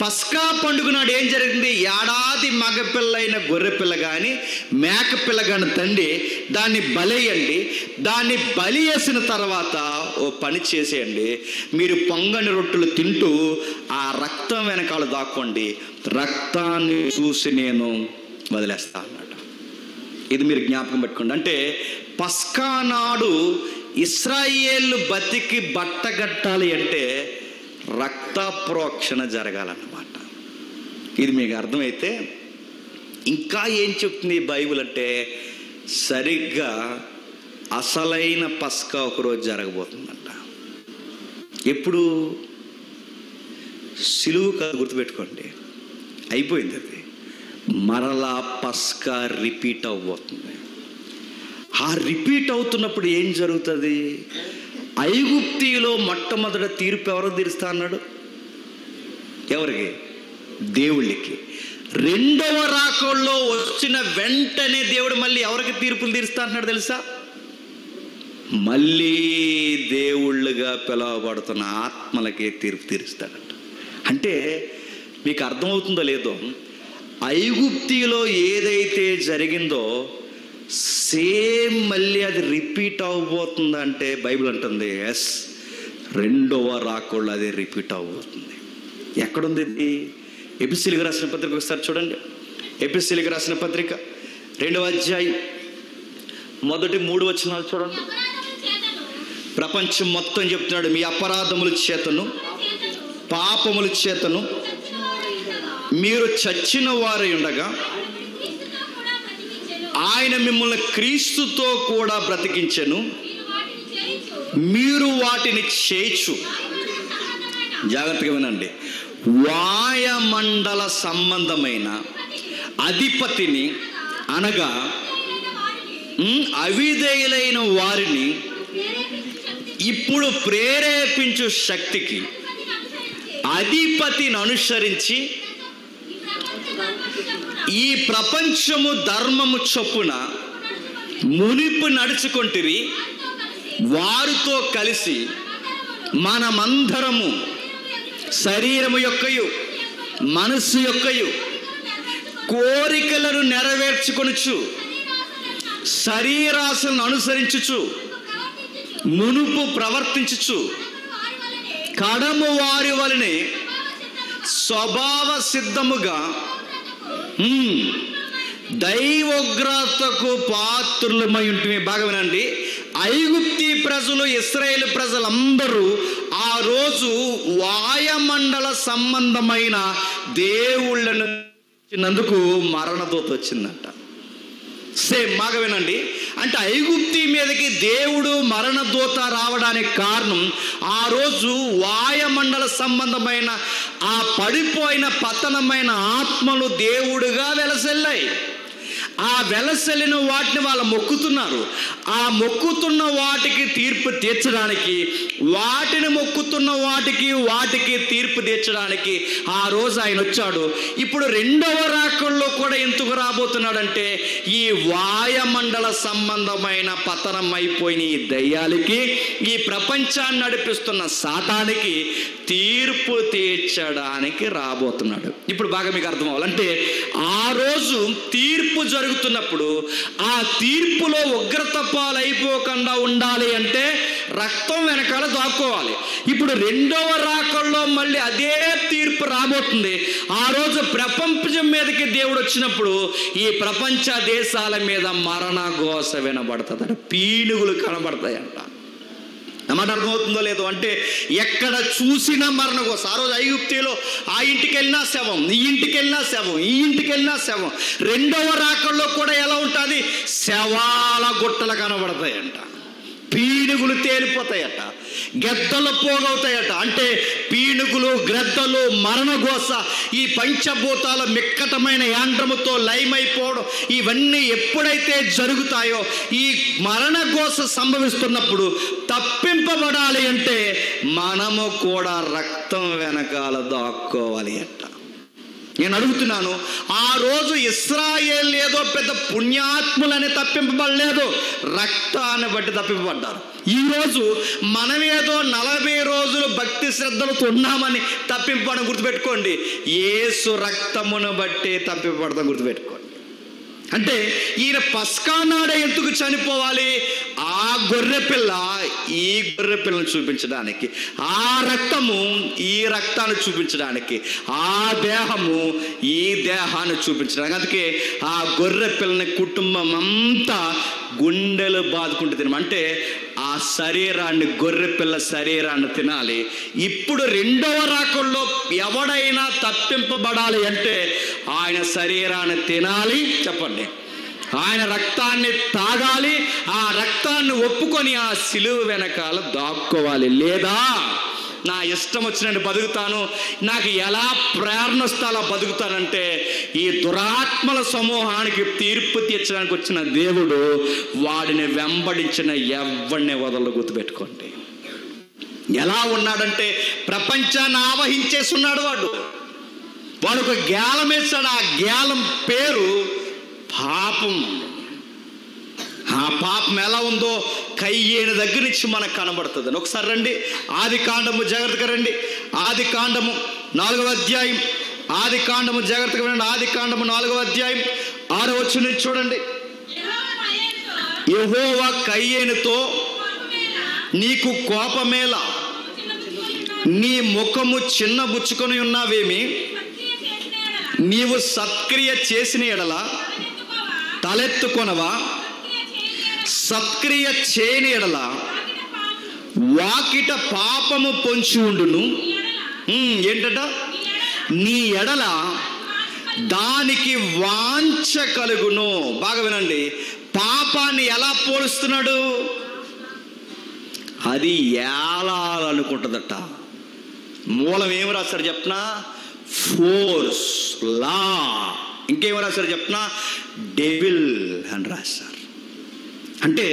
పస్కా పండుగ నాడు ఏం జరిగింది? ఏడాది మగపిల్లైన గొర్రెపిల్ల కానీ మేకపిల్ల కానీ తండ్రి దాన్ని బలేయండి. దాన్ని బలి వేసిన తర్వాత ఓ పని చేసేయండి, మీరు పొంగని రొట్టెలు తింటూ ఆ రక్తం వెనకాల దాక్కోండి. రక్తాన్ని చూసి నేను వదిలేస్తా అన్నాడు. ఇది మీరు జ్ఞాపకం పెట్టుకోండి. అంటే పస్కా నాడు ఇశ్రాయేలు బతికి బట్టగట్టాలి అంటే రక్త ప్రోక్షణ జరగాలన్నమాట. ఇది మీకు అర్థమైతే ఇంకా ఏం చెప్తుంది బైబిల్ అంటే సరిగ్గా అసలైన పస్కా ఒకరోజు జరగబోతుందంట. ఎప్పుడు? సిలువు కాదు, గుర్తుపెట్టుకోండి. అయిపోయింది అది. మరలా పస్కా రిపీట్ అవ్వబోతుంది. ఆ రిపీట్ అవుతున్నప్పుడు ఏం జరుగుతుంది? ఐగుప్తీయులో మొట్టమొదట తీర్పు ఎవరు తీరుస్తా అన్నాడు? ఎవరికి? దేవుళ్ళకి. రెండవ రాకల్లో వచ్చిన వెంటనే దేవుడు మళ్ళీ ఎవరికి తీర్పులు తీరుస్తా అంటున్నాడు తెలుసా? మళ్ళీ దేవుళ్ళుగా పిలువబడుతున్న ఆత్మలకే తీర్పు తీరుస్తాడంట. అంటే మీకు అర్థమవుతుందో లేదో, ఐగుప్తీయులో ఏదైతే జరిగిందో సేమ్ మళ్ళీ అది రిపీట్ అవ్వబోతుందంటే బైబిల్ అంటుంది ఎస్, రెండవ రాకళ్ళు అదే రిపీట్ అవ్వబోతుంది. ఎక్కడుంది ఇది? ఎపిసీలకు రాసిన పత్రిక ఒకసారి చూడండి. ఎపిసీలకు రాసిన పత్రిక 2వ అధ్యాయం మొదటి 3 వచనాలు చూడండి. ప్రపంచం మొత్తం చెప్తున్నాడు, మీ అపరాధముల చేతను పాపముల చేతను మీరు చచ్చిన వారై ఉండగా ఆయన మిమ్మల్ని క్రీస్తుతో కూడా బ్రతికించెను, మీరు వాటిని చేయొచ్చు. జాగ్రత్తగా వినండి. వాయుమండల సంబంధమైన అధిపతిని అనగా అవిధేయులైన వారిని ఇప్పుడు ప్రేరేపించు శక్తికి అధిపతిని అనుసరించి ఈ ప్రపంచము ధర్మము చొప్పున మునిపు నడుచుకొంటిరి, వారితో కలిసి మనమందరము శరీరము యొక్కయు మనస్సు యొక్కయు కోరికలను నెరవేర్చుకొనుచు శరీరాశలను అనుసరించుచు మునుపు ప్రవర్తించుచు కడము వారి వలనే స్వభావ సిద్ధముగా దైవోగ్రతకు పాత్రులమై ఉంటుంది. బాగా వినండి. ఐగుప్తీ ప్రజలు, ఇశ్రాయేలు ప్రజలందరూ ఆ రోజు వాయుమండల సంబంధమైన దేవుళ్ళను నందుకు మరణదూత వచ్చిందంట. సేమ్ బాగా వినండి. అంటే ఐగుప్తీ మీదకి దేవుడు మరణదూత రావడానికి కారణం ఆ రోజు వాయుమండల సంబంధమైన ఆ పడిపోయిన పతనమైన ఆత్మలు దేవుడుగా వెలసెల్లాయి. ఆ వెలసెలిన వాటిని వాళ్ళు మొక్కుతున్నారు. ఆ మొక్కుతున్న వాటికి తీర్పు తీర్చడానికి, వాటిని మొక్కుతున్న వాటికి తీర్పు తీర్చడానికి ఆ రోజు ఆయన వచ్చాడు. ఇప్పుడు రెండవ రాకడలో కూడా ఎందుకు రాబోతున్నాడంటే, ఈ వాయుమండల సంబంధమైన పతనం అయిపోయిన ఈ దయ్యాలకి, ఈ ప్రపంచాన్ని నడిపిస్తున్న సాతానికి తీర్పు తీర్చడానికి రాబోతున్నాడు. ఇప్పుడు బాగా మీకు అర్థం అవ్వాలంటే, ఆ రోజు తీర్పు జరుగుతున్నప్పుడు ఆ తీర్పులో ఉగ్రత పాలైపోకుండా ఉండాలి అంటే రక్తం వెనకాల దాక్కోవాలి. ఇప్పుడు రెండవ రాకడలో మళ్ళీ అదే తీర్పు రాబోతుంది. ఆ రోజు ప్రపంచం మీదకి దేవుడు వచ్చినప్పుడు ఈ ప్రపంచ దేశాల మీద మరణ ఘోష వినబడుతుందట, పీనుగులు కనబడతాయంట. అన్నమాట అర్థమవుతుందో లేదో? అంటే ఎక్కడ చూసినా మరణ ఘోష. ఆ రోజు ఐగుప్తులో ఆ ఇంటికి వెళ్ళినా శవం, ఈ ఇంటికి వెళ్ళినా శవం, ఈ ఇంటికి వెళ్ళినా శవం. రెండవ రాకడలో కూడా ఎలా ఉంటుంది? శవాల గుట్టలు కనబడతాయంట, పీనుగులు తేలిపోతాయట, గెద్దలు పోగవుతాయట. అంటే పీనుగులు, గ్రద్దలు, మరణఘోష, ఈ పంచభూతాల మిక్కటమైన యాండ్రముతో లయమైపోవడం, ఇవన్నీ ఎప్పుడైతే జరుగుతాయో, ఈ మరణఘోష సంభవిస్తున్నప్పుడు తప్పింపబడాలి అంటే మనము కూడా రక్తం వెనకాల దాక్కోవాలి అంట. నేను అడుగుతున్నాను, ఆ రోజు ఇశ్రాయేల్ ఏదో పెద్ద పుణ్యాత్ములని తప్పింపబడలేదు, రక్తాన్ని బట్టి తప్పింపబడ్డారు. ఈరోజు మనమేదో 40 రోజులు భక్తి శ్రద్ధలతో ఉన్నామని తప్పింపబడడం గుర్తుపెట్టుకోండి. యేసు రక్తమును బట్టి తప్పింపబడతాం గుర్తుపెట్టుకోండి. అంటే ఈయన పస్కా నాడే ఎందుకు చనిపోవాలి? ఆ గొర్రె పిల్ల ఈ గొర్రె పిల్లను చూపించడానికి, ఆ రక్తము ఈ రక్తాన్ని చూపించడానికి, ఆ దేహము ఈ దేహాన్ని చూపించడానికి. అందుకే ఆ గొర్రె పిల్లని కుటుంబం అంతా గుండెలు బాదుకుంటూ తినడం. అంటే ఆ శరీరాన్ని, గొర్రె పిల్ల శరీరాన్ని తినాలి. ఇప్పుడు రెండవ రాకడలో ఎవడైనా తప్పింపబడాలి అంటే ఆయన శరీరాన్ని తినాలి. చెప్పండి, ఆయన రక్తాన్ని తాగాలి, ఆ రక్తాన్ని ఒప్పుకొని ఆ సిలువ వెనకాల దాక్కోవాలి. లేదా నా ఇష్టం వచ్చినట్టు బతుకుతాను, నాకు ఎలా ప్రేరణ వస్తే అలా బతుకుతానంటే, ఈ దురాత్మల సమూహానికి తీర్పు తీర్చడానికి వచ్చిన దేవుడు వాడిని వెంబడించిన ఎవరిని వదల గుర్తుపెట్టుకోండి. ఎలా ఉన్నాడంటే ప్రపంచాన్ని ఆవహించేసి ఉన్నాడు. వాడు ఒక గేలం వేస్తాడు. ఆ గేలం పేరు పాపం. ఆ పాపం ఎలా ఉందో కయ్యేను దగ్గర నుంచి మనకు కనబడుతుంది. ఒకసారి రండి, ఆది కాండము జాగ్రత్తగా రండి. ఆది కాండము 4వ అధ్యాయం, ఆది కాండము జాగ్రత్తగా వినండి. ఆది కాండము 4వ అధ్యాయం 6వ వచనం నుంచి చూడండి. యెహోవా కయ్యేనుతో, నీకు కోపమేలా, నీ ముఖము చిన్నబుచ్చుకొని ఉన్నావేమి, నీవు సత్క్రియ చేసిన ఎడల తలెత్తుకొనవా, సత్క్రియ చేయని ఎడల వాకిట పాపము పొంచి ఉండును. ఏంటట? నీ ఎడల దానికి వాంఛ కలుగును. బాగా వినండి, పాపాన్ని ఎలా పోలుస్తున్నాడు? అది ఏలాలనుకుంటుందట. మూలం ఏమి రాశారు చెప్పనా? ఫోర్స్, లా. ఇంకేమి రాశారు చెప్పనా? డెవిల్ అని రాశారు. అంటే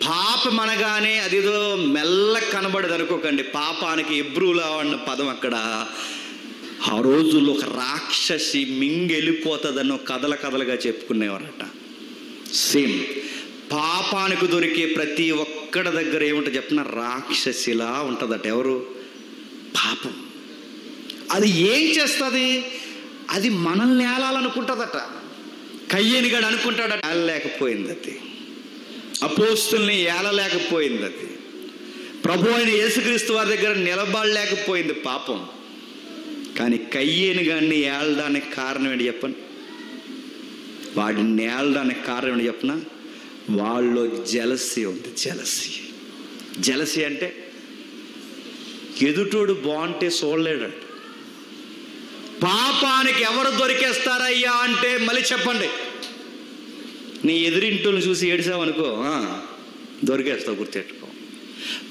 పాపం అనగానే అదేదో మెల్ల కనబడదు అనుకోకండి. పాపానికి ఎబ్రూలా అన్న పదం అక్కడ ఆ రోజుల్లో ఒక రాక్షసి మింగెళ్ళిపోతుందన్న కథలుగా చెప్పుకునేవారట. సేమ్ పాపానికి దొరికే ప్రతి ఒక్కడి దగ్గర ఏముంటుంది చెప్పిన? రాక్షసిలా ఉంటుందట. ఎవరు? పాపం. అది ఏం చేస్తుంది? అది మనల్ని ఏలాలనుకుంటుందట. కయ్యేనిగాడు అనుకుంటాడట, ఏలలేకపోయింది. అది అపోస్తుల్ని ఏలలేకపోయింది. అది ప్రభు అయిన యేసుక్రీస్తు వారి దగ్గర నిలబడలేకపోయింది పాపం. కానీ కయ్యేనిగాడిని ఏలడానికి కారణం ఏంటి చెప్పండి? వాడిని ఏలడానికి కారణం ఏంటి చెప్పనా? వాళ్ళలో జలసీ ఉంది. జలసీ అంటే ఎదుటోడు బాగుంటే చూడలేడు. పాపానికి ఎవరు దొరికేస్తారయ్యా అంటే మళ్ళీ చెప్పండి. నీ ఎదురింటోని చూసి ఏడిసావనుకో, దొరికేస్తావు, గుర్తెట్టుకో.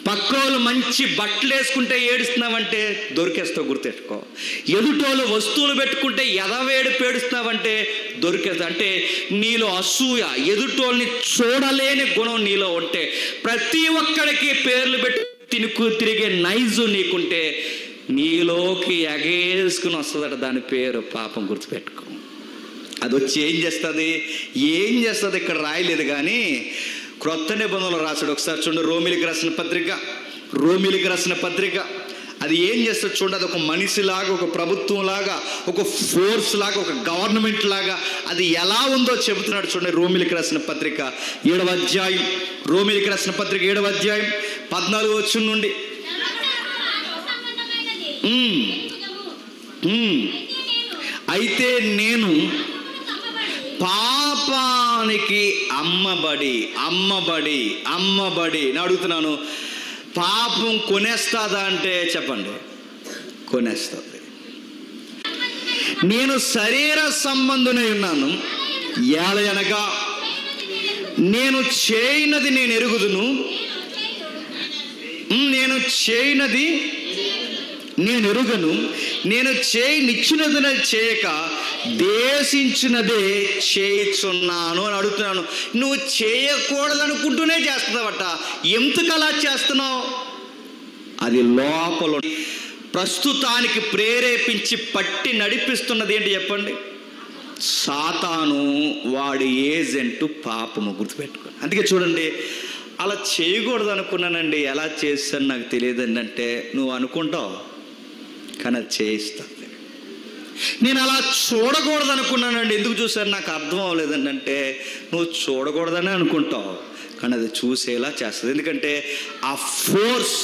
పక్కోళ్ళు మంచి బట్టలు వేసుకుంటే ఏడుస్తున్నావంటే దొరికేస్తావు, గుర్తెట్టుకో. ఎదుటోళ్ళు వస్తువులు పెట్టుకుంటే ఎదవేడు పేడుస్తున్నావంటే దొరికేస్తావు. అంటే నీలో అసూయ, ఎదుటోళ్ళని చూడలేని గుణం నీలో ఉంటే, ప్రతి ఒక్కడికి పేర్లు పెట్టి తిరిగే నైజు నీకుంటే నీలోకి ఎగేసుకుని వస్తుందట దాని పేరు పాపం, గుర్తుపెట్టుకో. అది వచ్చి ఏం చేస్తుంది ఇక్కడ రాయలేదు కానీ క్రొత్త నిబంధనలు రాశాడు. ఒకసారి చూడండి, రోమిలికి రాసిన పత్రిక అది ఏం చేస్తుంది చూడండి. అది ఒక మనిషిలాగా, ఒక ప్రభుత్వం లాగా, ఒక ఫోర్స్ లాగా, ఒక గవర్నమెంట్ లాగా అది ఎలా ఉందో చెబుతున్నాడు చూడండి. రోమిలికి రాసిన పత్రిక 7వ అధ్యాయం 14వ వచనం నుండి. అయితే నేను పాపానికి అమ్మబడి నేను అడుగుతున్నాను, పాపం కొనేస్తుందా అంటే చెప్పండి, కొనేస్తుంది. నేను శరీర సంబంధునై ఉన్నాను, ఏలయనగా నేను చేయనది నేను ఎరుగుదును, నేను చేయనది నేను ఎరుగను, నేను నిచ్చినది చేయక దేశించినదే చేయుచున్నాను అని అడుగుతున్నాను. నువ్వు చేయకూడదనుకుంటూనే చేస్తున్నావట. ఎందుకు అలా చేస్తున్నావు? అది లోపల ప్రస్తుతానికి ప్రేరేపించి పట్టి నడిపిస్తున్నది ఏంటి చెప్పండి? సాతాను, వాడి ఏజెంటు పాపము, గుర్తుపెట్టుకో. అందుకే చూడండి, అలా చేయకూడదు అనుకున్నానండి, ఎలా చేస్తాను నాకు తెలియదండి అంటే నువ్వు అనుకుంటావు, కానీ అది చేయిస్తుంది. నేను అలా చూడకూడదు అనుకున్నానండి, ఎందుకు చూసాను నాకు అర్థం అవ్వలేదండి అంటే నువ్వు చూడకూడదని అనుకుంటావు, కానీ అది చూసేలా చేస్తుంది. ఎందుకంటే ఆ ఫోర్స్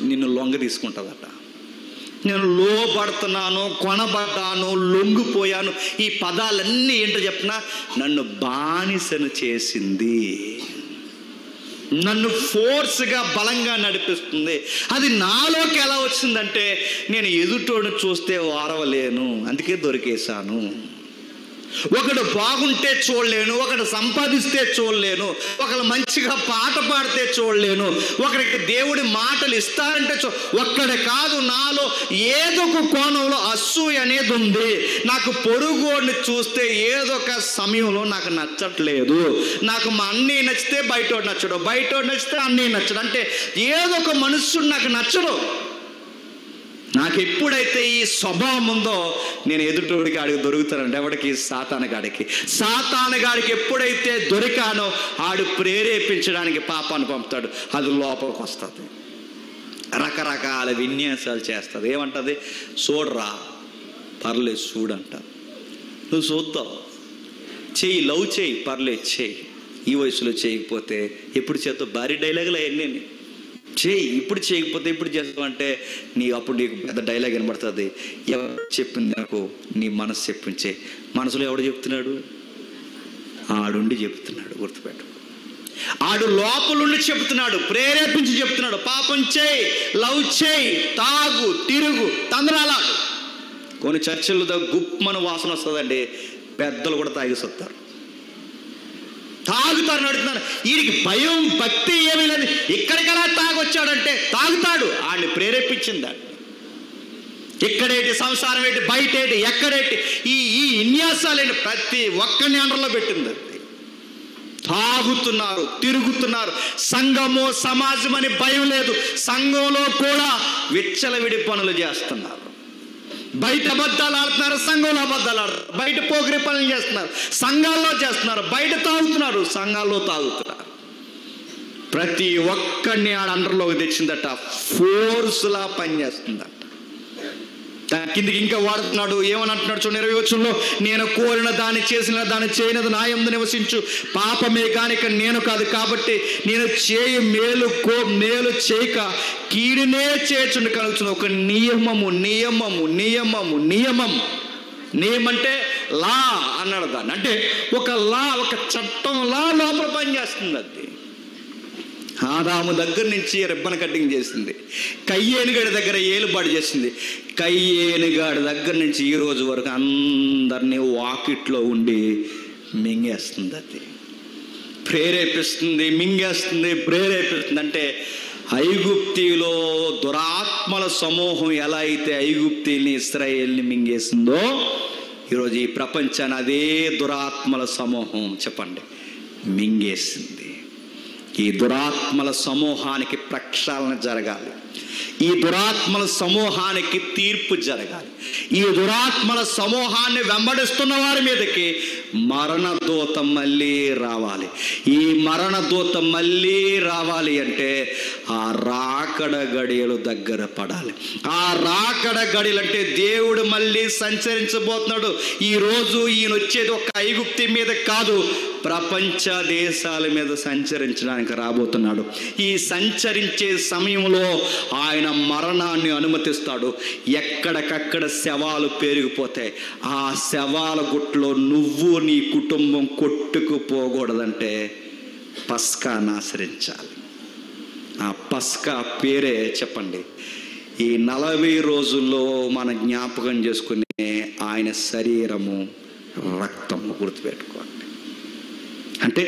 నిన్ను లొంగ తీసుకుంటుందట. నేను లోపడుతున్నాను, కొనబడ్డాను, లొంగిపోయాను, ఈ పదాలన్నీ ఏంటో చెప్పినా నన్ను బానిసను చేసింది, నన్ను ఫోర్స్గా బలంగా నడిపిస్తుంది. అది నాలోకి ఎలా వచ్చిందంటే నేను ఎదుటోడు చూస్తే వారవలేను, అందుకే దొరికేశాను. ఒకడు బాగుంటే చూడలేను, ఒకడు సంపాదిస్తే చూడలేను, ఒకడు మంచిగా పాట పాడితే చూడలేను, ఒకరికి దేవుడి మాటలు ఇస్తారంటే ఒక్కడే కాదు, నాలో ఏదో ఒక కోణంలో అసూయ అనేది ఉంది. నాకు పొరుగుని చూస్తే ఏదో ఒక సమయంలో నాకు నచ్చట్లేదు, నాకు మా అన్నయ్య నచ్చితే బయటోడు నచ్చడు, బయటోడు నచ్చితే అన్నయ్య నచ్చడు, అంటే ఏదో ఒక మనుష్యుడు నాకు నచ్చడు. నాకు ఎప్పుడైతే ఈ స్వభావం ఉందో నేను ఎదుటోడికి ఆడికి దొరుకుతానంటే, ఎవడికి? సాతానుగాడికి ఎప్పుడైతే దొరికానో ఆడు ప్రేరేపించడానికి పాపాన్ని పంపుతాడు, అది లోపలికి వస్తుంది, రకరకాల విన్యాసాలు చేస్తుంది. ఏమంటుంది? చూడరా, పర్లేదు చూడంట, నువ్వు చూద్దావు, చెయ్యి, లవ్ చేయి, పర్లేదు చెయ్యి, ఈ వయసులో చేయకపోతే ఎప్పుడు చేస్తావు? భారీ డైలాగులు అవన్నీ చేయి, ఇప్పుడు చేయకపోతే ఇప్పుడు చేస్తావంటే అప్పుడు నీకు పెద్ద డైలాగ్ వినబడుతుంది. ఎవరు చెప్పింది? నాకు నీ మనసు చెప్పించే. మనసులో ఎవడు చెప్తున్నాడు? ఆడుండి చెప్తున్నాడు, గుర్తుపెట్టు. ఆడు లోపలుండి చెప్తున్నాడు, ప్రేరేపించి చెప్తున్నాడు, పాపం చేయి, లవ్ చేయి, తాగు, తిరుగు, తందరాలాడు. కొన్ని చర్చల్లో గుప్పమని వాసన వస్తుందండి, పెద్దలు కూడా తాగేసొస్తారు, తాగుతారు, నడుతున్నాను. వీడికి భయం భక్తి ఏమీ లేదు, ఇక్కడికలా తాగొచ్చాడంటే తాగుతాడు, ఆడిని ప్రేరేపించిందాడు. ఇక్కడేంటి సంసారం ఏంటి, బయట ఏంటి, ఎక్కడేంటి, ఈ విన్యాసాలేంటి, ప్రతి ఒక్కరిని అండర్లో పెట్టింది. తాగుతున్నారు, తిరుగుతున్నారు, సంఘము సమాజం అని భయం లేదు, సంఘంలో కూడా విచ్చలవిడి పనులు చేస్తున్నారు. బయట అబద్ధాలు ఆడుతున్నారు, సంఘంలో అబద్ధాలు ఆడుతున్నారు, బయట పోగిరి పనులు చేస్తున్నారు, సంఘాల్లో చేస్తున్నారు, బయట తాగుతున్నారు, సంఘాల్లో తాగుతున్నారు. ప్రతి ఒక్కడిని ఆడ అండర్లోకి తెచ్చిందట, ఫోర్స్లా పనిచేస్తుందట. కిందికి ఇంకా వాడుతున్నాడు, ఏమని అంటున్నాడు చూడండి 20వ వచనంలో, నేను కోరిన దాన్ని చేసిన దాన్ని చేయనది నా యందు నివసించు పాపమే కానిక నేను కాదు, కాబట్టి నేను చేయు మేలు చేయక కీడునే చేర్చుండి కలుగుతున్న ఒక నియమం అంటే లా అన్నాడు దాన్ని. అంటే ఒక చట్టం లోపల పనిచేస్తుంది. అది ఆదాము దగ్గర నుంచి రిబ్బన్ కటింగ్ చేసింది, కయ్యేనుగాడి దగ్గర ఏలుబాటు చేసింది, కయ్యేనుగాడి దగ్గర నుంచి ఈ రోజు వరకు అందరినీ వాకిట్లో ఉండి మింగేస్తుంది. అది ప్రేరేపిస్తుంది, మింగేస్తుంది, ప్రేరేపిస్తుంది. అంటే ఐగుప్తిలో దురాత్మల సమూహం ఎలా అయితే ఐగుప్తిని ఇశ్రాయేల్ని మింగేసిందో, ఈరోజు ఈ ప్రపంచాన్ని అదే దురాత్మల సమూహం చెప్పండి మింగేసింది. ఈ దురాత్మల సమూహానికి ప్రక్షాళన జరగాలి. ఈ దురాత్మల సమూహానికి తీర్పు జరగాలి. ఈ దురాత్మల సమూహాన్ని వెంబడిస్తున్న వారి మీదకి మరణదూత మళ్ళీ రావాలి. ఈ మరణదూత మళ్ళీ రావాలి అంటే ఆ రాకడ గడియలు దగ్గర పడాలి. ఆ రాకడ గడియలు అంటే దేవుడు మళ్ళీ సంచరించబోతున్నాడు. ఈరోజు ఈయన వచ్చేది ఒక ఐగుప్తి మీద కాదు, ప్రపంచ దేశాల మీద సంచరించడానికి రాబోతున్నాడు. ఈ సంచరించే సమయంలో ఆయన మరణాన్ని అనుమతిస్తాడు. ఎక్కడికక్కడ శవాలు పెరిగిపోతాయి. ఆ శవాల గుట్లో నువ్వు నీ కుటుంబం కొట్టుకుపోకూడదంటే పస్కాను ఆచరించాలి. ఆ పస్కా పేరే చెప్పండి, ఈ 40 రోజుల్లో మన జ్ఞాపకం చేసుకునే ఆయన శరీరము రక్తము. గుర్తుపెట్టుకోండి. అంటే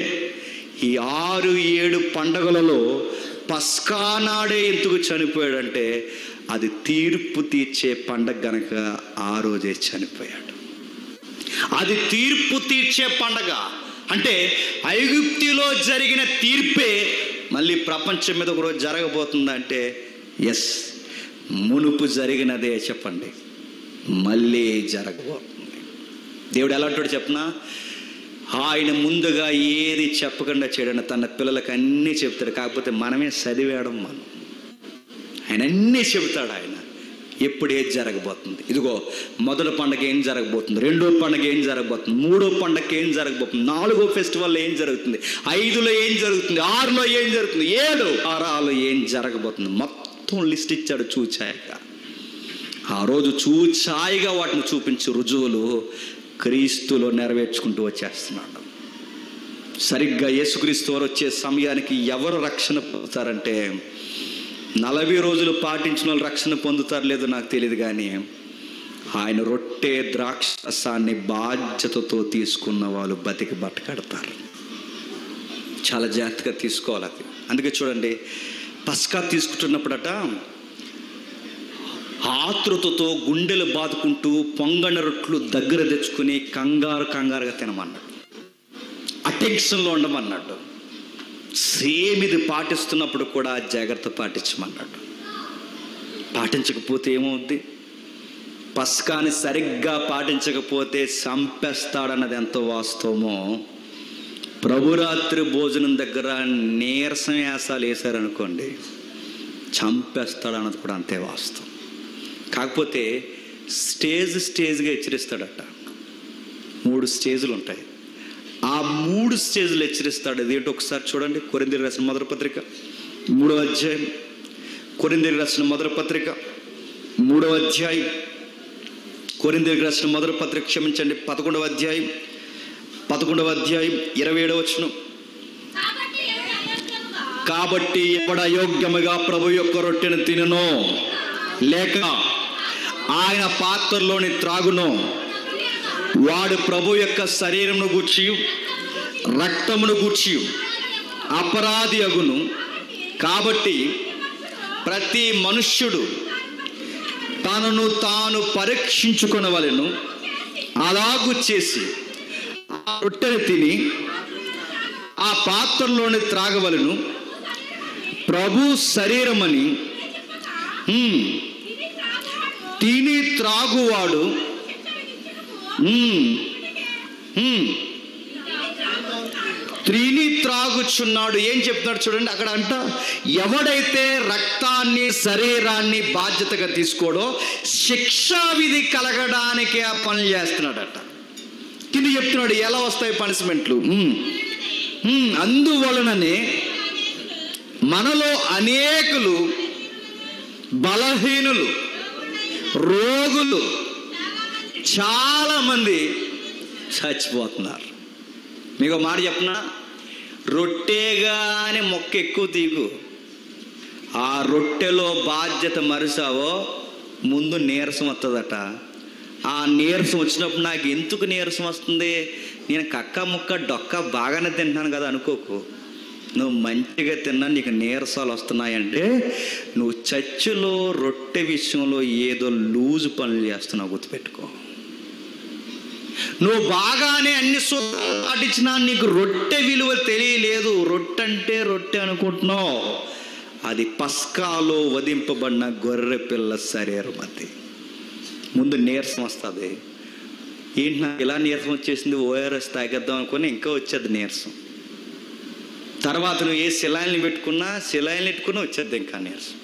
ఈ 6-7 పండగలలో పస్కా నాడే ఎందుకు చనిపోయాడంటే అది తీర్పు తీర్చే పండగ గనక ఆ రోజే చనిపోయాడు. అది తీర్పు తీర్చే పండగ అంటే ఐగుప్తిలో జరిగిన తీర్పే మళ్ళీ ప్రపంచం మీద ఒక రోజు జరగబోతుందంటే ఎస్, మునుపు జరిగినదే చెప్పండి మళ్ళీ జరగబోతుంది. దేవుడు ఎలాంటి చెప్పనా, ఆయన ముందుగా ఏది చెప్పకుండా చేయడం తన పిల్లలకు అన్నీ చెప్తాడు. కాకపోతే మనమే చదివేయడం. ఆయన అన్నీ చెబుతాడు. ఆయన ఎప్పుడు ఏది జరగబోతుంది, ఇదిగో మొదటి పండుగ ఏం జరగబోతుంది, రెండో పండుగ ఏం జరగబోతుంది, మూడో పండుగ ఏం జరగబోతుంది, 4వ ఫెస్టివల్లో ఏం జరుగుతుంది, 5లో ఏం జరుగుతుంది, 6లో ఏం జరుగుతుంది, 7 వారాలు ఏం జరగబోతుంది, మొత్తం లిస్ట్ ఇచ్చాడు చూచాయిగా. ఆ రోజు చూచాయిగా వాటిని చూపించే రుజువులు క్రీస్తులో నెరవేర్చుకుంటూ వచ్చేస్తున్నాడు. సరిగ్గా యేసుక్రీస్తు వారు వచ్చే సమయానికి ఎవరు రక్షణ పొందుతారంటే 40 రోజులు పాటించిన వాళ్ళు రక్షణ పొందుతారు లేదో నాకు తెలియదు, కానీ ఆయన రొట్టె ద్రాక్షరసాన్ని బాధ్యతతో తీసుకున్న వాళ్ళు బతికి బట్టకడతారు. చాలా జాగ్రత్తగా తీసుకోవాలి అది. అందుకే చూడండి, పస్కా తీసుకుంటున్నప్పుడట ఆతృతతో గుండెలు బాదుకుంటూ పొంగన రొట్లు దగ్గర తెచ్చుకుని కంగారుగా తినమన్నాడు. అటెన్షన్లో ఉండమన్నాడు. సేమ్ ఇది పాటిస్తున్నప్పుడు కూడా జాగ్రత్త పాటించమన్నాడు. పాటించకపోతే ఏమవుద్ది, పస్కాని సరిగ్గా పాటించకపోతే చంపేస్తాడన్నది ఎంతో వాస్తవమో, ప్రభురాత్రి భోజనం దగ్గర నీరసం వేసాలు వేశారనుకోండి చంపేస్తాడన్నది కూడా అంతే వాస్తవం. కాకపోతే స్టేజ్గా హెచ్చరిస్తాడట. 3 స్టేజ్లు ఉంటాయి. ఆ 3 స్టేజ్లు హెచ్చరిస్తాడు. అదేంటో ఒకసారి చూడండి. కొరింథీయులకు రాసిన మొదటి పత్రిక 3వ అధ్యాయం. కొరింథీయులకు రాసిన మొదటి పత్రిక 3వ అధ్యాయం. కొరింథీయులకు రాసిన మొదటి పత్రిక క్షమించండి 11వ అధ్యాయం 27వ వచనం. కాబట్టి ఎవడ అయోగ్యముగా ప్రభు యొక్క రొట్టెను తినునో లేక ఆయన పాత్రలోని త్రాగునో వాడు ప్రభు యొక్క శరీరమును గూర్చి రక్తమును గూర్చి అపరాధి అగును. కాబట్టి ప్రతి మనుష్యుడు తనను తాను పరీక్షించుకొనవలెను. అలాగు చేసి ఆ రొట్టెను తిని ఆ పాత్రలోని త్రాగవలెను. ప్రభు శరీరమని తిని త్రాగువాడు తిని త్రాగుచున్నాడు. ఏం చెప్తున్నాడు చూడండి అక్కడ అంట, ఎవడైతే రక్తాన్ని శరీరాన్ని బాధ్యతగా తీసుకోడో శిక్షా విధి కలగడానికి ఆ పనులు చేస్తున్నాడట. కింద చెప్తున్నాడు ఎలా వస్తాయి పనిష్మెంట్లు. అందువలననే మనలో అనేకులు బలహీనులు, రోగులు, చాలా మంది చచ్చిపోతున్నారు. మీకు మాట చెప్పనా, రొట్టెగానే మొక్క ఎక్కువ తీగు, ఆ రొట్టెలో బాధ్యత మరిసావో ముందు నీరసం వస్తుందట. ఆ నీరసం వచ్చినప్పుడు నాకు ఎందుకు నీరసం వస్తుంది, నేను కక్క ముక్క డొక్క బాగానే తింటున్నాను కదా అనుకోకు. నువ్వు మంచిగా తిన్నా నీకు నీరసాలు వస్తున్నాయంటే నువ్వు చర్చిలో రొట్టె విషయంలో ఏదో లూజు పనులు చేస్తున్నావు, గుర్తుపెట్టుకో. నువ్వు బాగానే అన్ని సూత్రాలు పాటించినా నీకు రొట్టె విలువ తెలియలేదు. రొట్టె అంటే రొట్టె అనుకుంటున్నావు, అది పస్కాలో వధింపబడిన గొర్రె పిల్ల శరీరం. అది ముందు నీరసం వస్తుంది. ఏంటి నాకు ఇలా నీరసం వచ్చేసింది, ఓఆర్ఎస్ తాగేద్దాం అనుకుని ఇంకా వచ్చేది నీరసం. తర్వాత నువ్వు ఏ శిలాయిల్ని పెట్టుకున్నా వచ్చేది ఇంకా నీరసం.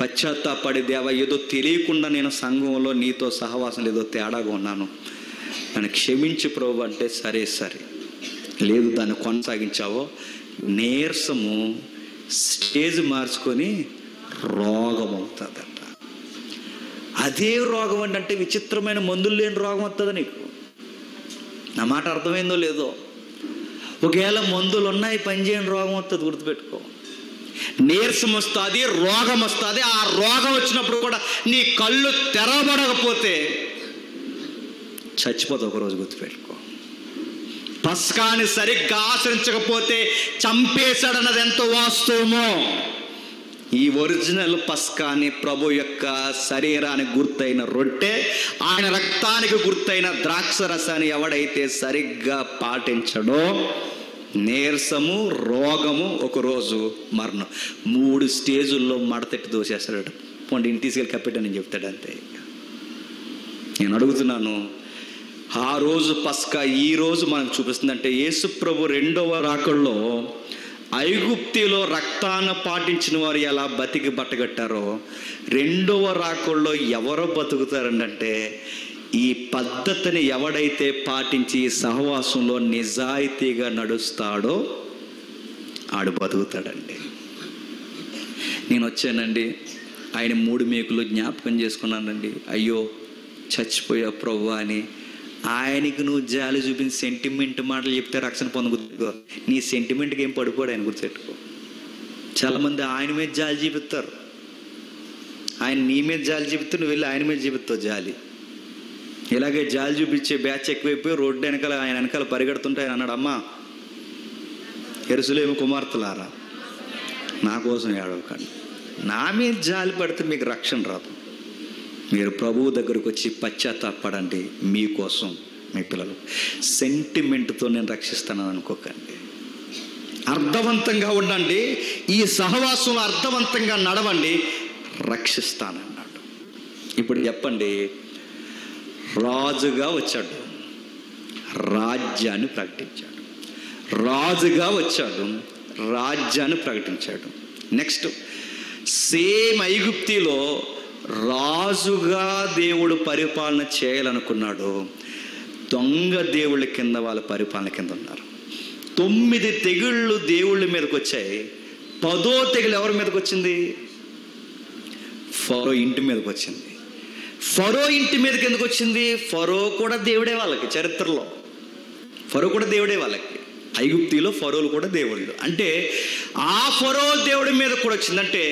పశ్చాత్తాపడి, దేవా ఏదో తెలియకుండా నేను సంఘంలో నీతో సహవాసం ఏదో తేడాగా ఉన్నాను, నన్ను క్షమించి ప్రభు అంటే సరే లేదు దాన్ని కొనసాగించావో నీరసము స్టేజ్ మార్చుకొని రోగం అవుతుందట. అదే రోగం అంటే విచిత్రమైన మందులు లేని రోగం వస్తుందా నీకు? నా మాట అర్థమైందో లేదో? ఒకవేళ మందులు ఉన్నాయి పనిచేయని రోగం వస్తుంది, గుర్తుపెట్టుకో. నీరసం వస్తుంది, రోగం వస్తుంది. ఆ రోగం వచ్చినప్పుడు కూడా నీ కళ్ళు తెరవబడకపోతే చచ్చిపోతావు ఒకరోజు, గుర్తుపెట్టుకో. పస్కాని సరిగ్గా ఆచరించకపోతే చంపేశాడన్నది ఎంత వాస్తవమో. ఈ ఒరిజినల్ పస్కాని ప్రభు యొక్క శరీరానికి గుర్తైన రొట్టె, ఆయన రక్తానికి గుర్తైన ద్రాక్ష రసాన్ని ఎవడైతే సరిగ్గా పాటించడో నీరసము, రోగము, ఒకరోజు మరణం. 3 స్టేజుల్లో మడతెట్టి దోసేస్తాడు. పోండి ఇంటి తీసుకెళ్ళి కప్పెట్టని చెప్తాడు అంతే. నేను అడుగుతున్నాను, ఆ రోజు పస్కా ఈ రోజు మనకు చూపిస్తుందంటే యేసు ప్రభు 2వ రాకడలో ఐగుప్తిలో రక్తాన్ని పాటించిన వారు ఎలా బతికి బట్టగట్టారో 2వ రాకడలో ఎవరో బతుకుతారంటే ఈ పద్ధతిని ఎవడైతే పాటించి సహవాసంలో నిజాయితీగా నడుస్తాడో ఆడు బతుకుతాడండి. నేను వచ్చానండి, ఆయన 3 మేకులు జ్ఞాపకం చేసుకున్నానండి. అయ్యో చచ్చిపోయా ప్రభు అని ఆయనకి నువ్వు జాలి చూపించి సెంటిమెంట్ మాటలు చెప్తే రక్షణ పొందుకో. నీ సెంటిమెంట్కి ఏం పడిపోడు ఆయన, గుర్తుపెట్టుకో. చాలామంది ఆయన మీద జాలి చూపిస్తారు, ఆయన నీ మీద జాలి చూపిస్తే నువ్వు వెళ్ళి ఆయన మీద చూపిస్తావు జాలి. ఇలాగే జాలి చూపించే బ్యాచ్ ఎక్కువైపోయి రోడ్డు వెనకాల ఆయన వెనకాల పరిగెడుతుంటే ఆయన అన్నాడు, అమ్మా యెరూషలేము కుమార్తెలారా నా కోసం ఏడవకండి, నా మీద జాలి పడితే మీకు రక్షణ రాదు. మీరు ప్రభువు దగ్గరకు వచ్చి పశ్చాత్తాపడండి, మీకోసం మీ పిల్లలు. సెంటిమెంట్తో నేను రక్షిస్తానని అనుకోకండి. అర్థవంతంగా ఉండండి, ఈ సహవాసంలో అర్థవంతంగా నడవండి, రక్షిస్తానన్నాడు. ఇప్పుడు చెప్పండి, రాజుగా వచ్చాడు, రాజ్యాన్ని ప్రకటించాడు. రాజుగా వచ్చాడు, రాజ్యాన్ని ప్రకటించాడు. నెక్స్ట్, సేమ్ ఐగుప్తిలో రాజుగా దేవుడు పరిపాలన చేయాలనుకున్నాడు. దొంగ దేవుళ్ళ కింద వాళ్ళ పరిపాలన కింద ఉన్నారు. 9 తెగుళ్ళు దేవుళ్ళ మీదకి వచ్చాయి. 10వ తెగులు ఎవరి మీదకి వచ్చింది? ఫరో ఇంటి మీదకి వచ్చింది. ఫరో ఇంటి మీదకి ఎందుకు వచ్చింది? ఫరో కూడా దేవుడే వాళ్ళకి. చరిత్రలో ఫరో కూడా దేవుడే వాళ్ళకి. ఐగుప్తిలో ఫరోలు కూడా దేవుళ్ళు. అంటే ఆ ఫరో దేవుడి మీద కూడా వచ్చిందంటే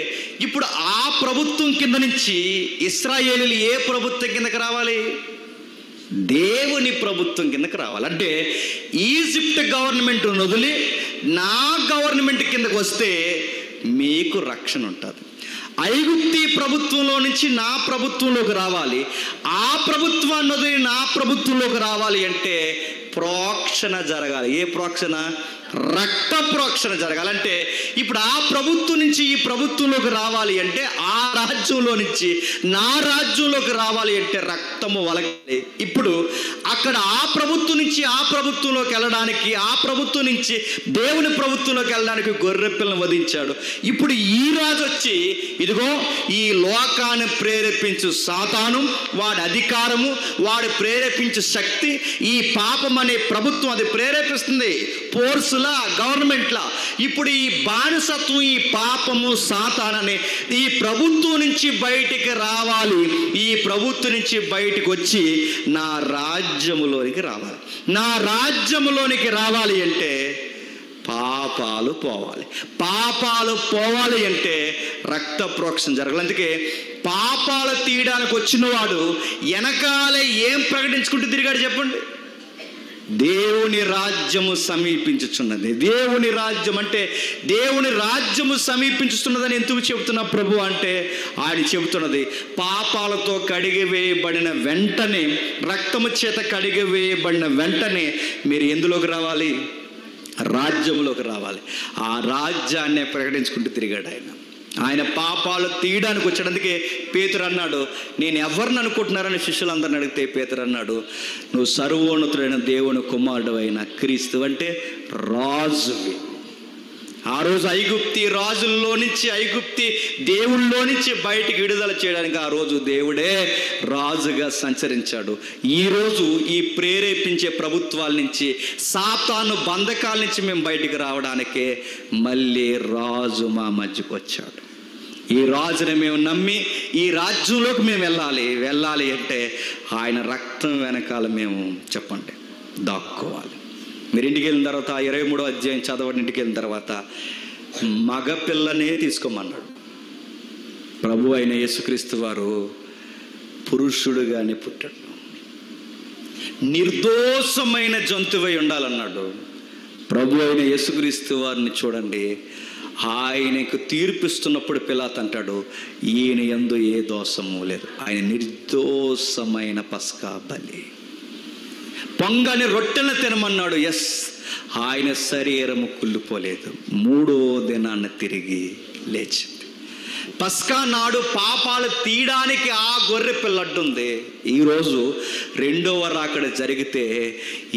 ఇప్పుడు ఆ ప్రభుత్వం కింద నుంచి ఇశ్రాయేలీయులు ఏ ప్రభుత్వం కిందకి రావాలి? దేవుని ప్రభుత్వం కిందకి రావాలి. అంటే ఈజిప్ట్ గవర్నమెంట్ వదిలి నా గవర్నమెంట్ కిందకి వస్తే మీకు రక్షణ ఉంటుంది. ఐగుప్తి ప్రభుత్వంలో నుంచి నా ప్రభుత్వంలోకి రావాలి. ఆ ప్రభుత్వాన్ని వదిలి నా ప్రభుత్వంలోకి రావాలి అంటే ప్రోక్షణ జరగాలి. ఏ ప్రోక్షణ? రక్త ప్రోక్షణ జరగాలంటే ఇప్పుడు ఆ ప్రభుత్వం నుంచి ఈ ప్రభుత్వంలోకి రావాలి అంటే, ఆ రాజ్యంలో నుంచి నా రాజ్యంలోకి రావాలి అంటే రక్తము వలగాలి. ఇప్పుడు అక్కడ ఆ ప్రభుత్వం నుంచి ఆ ప్రభుత్వంలోకి వెళ్ళడానికి, ఆ ప్రభుత్వం నుంచి దేవుని ప్రభుత్వంలోకి వెళ్ళడానికి గొర్రె పిల్లను వధించాడు. ఇప్పుడు ఈ రాజు వచ్చి ఇదిగో ఈ లోకాన్ని ప్రేరేపించు సాతాను, వాడి అధికారము, వాడు ప్రేరేపించు శక్తి, ఈ పాపం అనే ప్రభుత్వం అది ప్రేరేపిస్తుంది. ఫోర్సులా, గవర్నమెంట్లా. ఇప్పుడు ఈ బానిసత్వం, ఈ పాపము, సాతానని ఈ ప్రభుత్వం నుంచి బయటికి రావాలి. ఈ ప్రభుత్వం నుంచి బయటికి వచ్చి నా రాజ్యములోనికి రావాలి. నా రాజ్యములోనికి రావాలి అంటే పాపాలు పోవాలి. పాపాలు పోవాలి అంటే రక్త ప్రోక్షణ జరగాలి. అందుకే పాపాలు తీయడానికి వచ్చిన వాడు వెనకాలే ఏం ప్రకటించుకుంటూ తిరిగాడు చెప్పండి? దేవుని రాజ్యము సమీపించుచున్నది. దేవుని రాజ్యం అంటే దేవుని రాజ్యము సమీపించుతున్నదని ఎందుకు చెబుతున్నా ప్రభు అంటే, ఆయన చెబుతున్నది పాపాలతో కడిగివేయబడిన వెంటనే, రక్తము చేత కడిగివేయబడిన వెంటనే మీరు ఎందులోకి రావాలి? రాజ్యంలోకి రావాలి. ఆ రాజ్యాన్ని ప్రకటించుకుంటూ తిరిగాడు ఆయన పాపాలు తీయడానికి వచ్చాడు. అందుకే పేతురు అన్నాడు, నేను ఎవరిని అనుకుంటున్నారని శిష్యులందరిని అడిగితే పేతురు అన్నాడు, నువ్వు సర్వోన్నతుడైన దేవుని కుమారుడు అయిన క్రీస్తు, అంటే రాజువి. ఆ రోజు ఐగుప్తి రాజుల్లో నుంచి, ఐగుప్తి దేవుళ్ళలో నుంచి బయటికి విడుదల చేయడానికి ఆ రోజు దేవుడే రాజుగా సంచరించాడు. ఈరోజు ఈ ప్రేరేపించే ప్రభుత్వాల నుంచి, సాతాను బంధకాల నుంచి మేము బయటికి రావడానికే మళ్ళీ రాజు మా మధ్యకు వచ్చాడు. ఈ రాజుని మేము నమ్మి ఈ రాజ్యంలోకి మేము వెళ్ళాలి అంటే ఆయన రక్తం వెనకాల మేము చెప్పండి దాక్కోవాలి. మీరు ఇంటికి వెళ్ళిన తర్వాత 23వ అధ్యాయం చదవండి. ఇంటికి వెళ్ళిన తర్వాత మగపిల్లనే తీసుకోమన్నాడు. ప్రభు అయిన యేసుక్రీస్తు వారు పురుషుడుగానే పుట్టాడు. నిర్దోషమైన జంతువై ఉండాలన్నాడు. ప్రభు అయిన యేసుక్రీస్తు వారిని చూడండి, ఆయనకు తీర్పిస్తున్నప్పుడు పిలాతు అంటాడు, ఈయన యందు ఏ దోషము లేదు, ఆయన నిర్దోషమైన పస్కా బలి. పొంగని రొట్టెలను తినమన్నాడు. ఎస్, ఆయన శరీరము కుళ్ళిపోలేదు, 3వ దినాన్ని తిరిగి లేచింది. పస్కా నాడు పాపాలు తీయడానికి ఆ గొర్రె పిల్ల అడ్డుంది. ఈరోజు 2వ రాకడ జరిగితే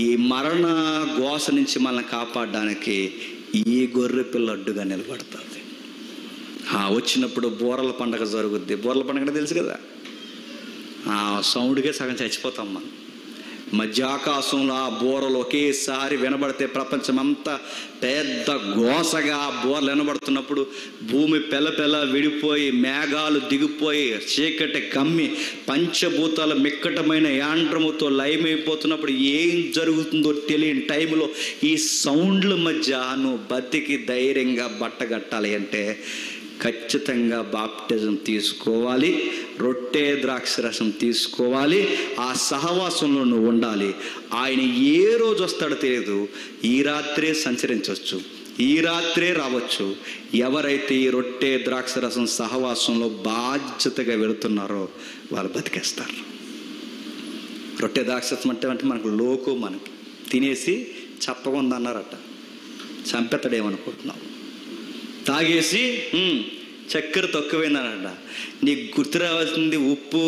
ఈ మరణ ఘోష నుంచి మనల్ని కాపాడడానికి ఈ గొర్రె పిల్ల అడ్డుగా నిలబడుతుంది. వచ్చినప్పుడు బోరల పండగ జరుగుద్ది. బోరల పండగ తెలుసు కదా, ఆ సౌండ్కే సగం చచ్చిపోతాం మనం. మధ్యాకాశంలో ఆ బోరలు ఒకేసారి వినబడితే ప్రపంచమంతా పెద్ద ఘోషగా ఆ బోరలు వినబడుతున్నప్పుడు భూమి పెళ్ళ విడిపోయి, మేఘాలు దిగిపోయి, చీకటి కమ్మి, పంచభూతాల మిక్కటమైన యాండ్రముతో లయమైపోతున్నప్పుడు ఏం జరుగుతుందో తెలియని టైంలో ఈ సౌండ్ల మధ్య నువ్వు బతికి ధైర్యంగా బట్టగట్టాలి అంటే ఖచ్చితంగా బాప్టిజం తీసుకోవాలి, రొట్టె ద్రాక్షరసం తీసుకోవాలి, ఆ సహవాసంలో నువ్వు ఉండాలి. ఆయన ఏ రోజు వస్తాడో తెలియదు, ఈ రాత్రే సంచరించవచ్చు, ఈ రాత్రే రావచ్చు. ఎవరైతే ఈ రొట్టె ద్రాక్షరసం సహవాసంలో బాధ్యతగా వెళుతున్నారో వాళ్ళు బతికేస్తారు. రొట్టె ద్రాక్షరసం అంటే మనకు లోకు, మనకి తినేసి చప్పకుందన్నారట, చంపెత్తడేమనుకుంటున్నావు. తాగేసి చక్కెర తక్కువైందనట. నీకు గుర్తు రావాల్సింది ఉప్పు,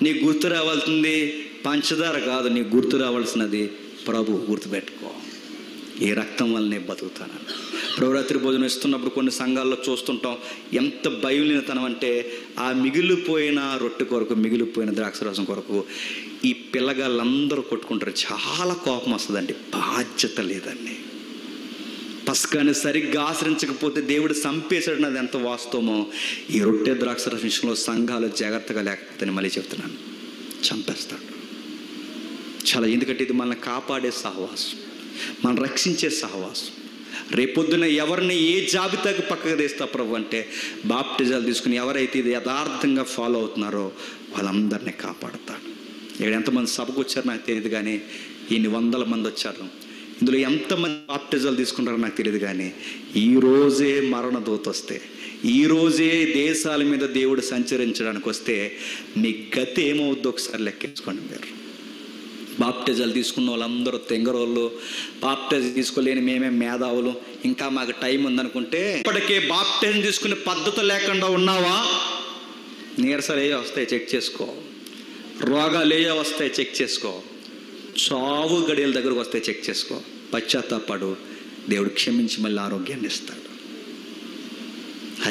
నీకు గుర్తు రావాల్సింది పంచదార కాదు, నీకు గుర్తు రావాల్సినది ప్రభు. గుర్తుపెట్టుకో, ఈ రక్తం వల్లనే బతుకుతాను. ప్రభురాత్రి భోజనం ఇస్తున్నప్పుడు కొన్ని సంఘాల్లో చూస్తుంటాం, ఎంత బయలుతనం అంటే ఆ మిగిలిపోయిన రొట్టె కొరకు, మిగిలిపోయిన ద్రాక్షరసం కొరకు ఈ పిల్లగాళ్ళందరూ కొట్టుకుంటారు. చాలా కోపం వస్తుందండి, బాధ్యత లేదండి. పస్కాని సరిగ్గా ఆచరించకపోతే దేవుడు చంపేశాడు. అది ఎంత వాస్తవమో ఈ రొట్టె ద్రాక్షరసం విషయంలో సంఘాలు జాగ్రత్తగా లేకపోతే మళ్ళీ చెప్తున్నాను, చంపేస్తాడు. చాలా, ఎందుకంటే ఇది మనల్ని కాపాడే సహవాసం, మనం రక్షించే సహవాసం. రేపొద్దున ఎవరిని ఏ జాబితాకి పక్కకు తీస్తా ప్రభు అంటే బాప్టిజాలు తీసుకుని ఎవరైతే ఇది యథార్థంగా ఫాలో అవుతున్నారో వాళ్ళందరినీ కాపాడుతాడు. ఇక్కడ ఎంతమంది సభకు వచ్చారో నాకు తెలియదు, కానీ ఇన్ని 100 మంది వచ్చారు. ఇందులో ఎంతమంది బాప్టిజాలు తీసుకుంటారో నాకు తెలియదు, కానీ ఈరోజే మరణ దూత వస్తే, ఈరోజే దేశాల మీద దేవుడు సంచరించడానికి వస్తే మీ గతి ఏమవుద్దో ఒకసారి లెక్కించుకోండి. మీరు బాప్టిజాలు తీసుకున్న వాళ్ళందరూ తెంగరోళ్ళు, బాప్టిజం తీసుకోలేని మేమే మేధావులు, ఇంకా మాకు టైం ఉందనుకుంటే ఇప్పటికే బాప్టిజం తీసుకునే పద్ధతి లేకుండా ఉన్నావా? నీరసాలు ఏ వస్తాయి చెక్ చేసుకో, రోగాలు ఏ వస్తాయి చెక్ చేసుకో, చావు గడియల దగ్గరకు వస్తే చెక్ చేసుకో, పశ్చాత్తాపడు, దేవుడు క్షమించి మళ్ళీ ఆరోగ్యాన్ని ఇస్తాడు.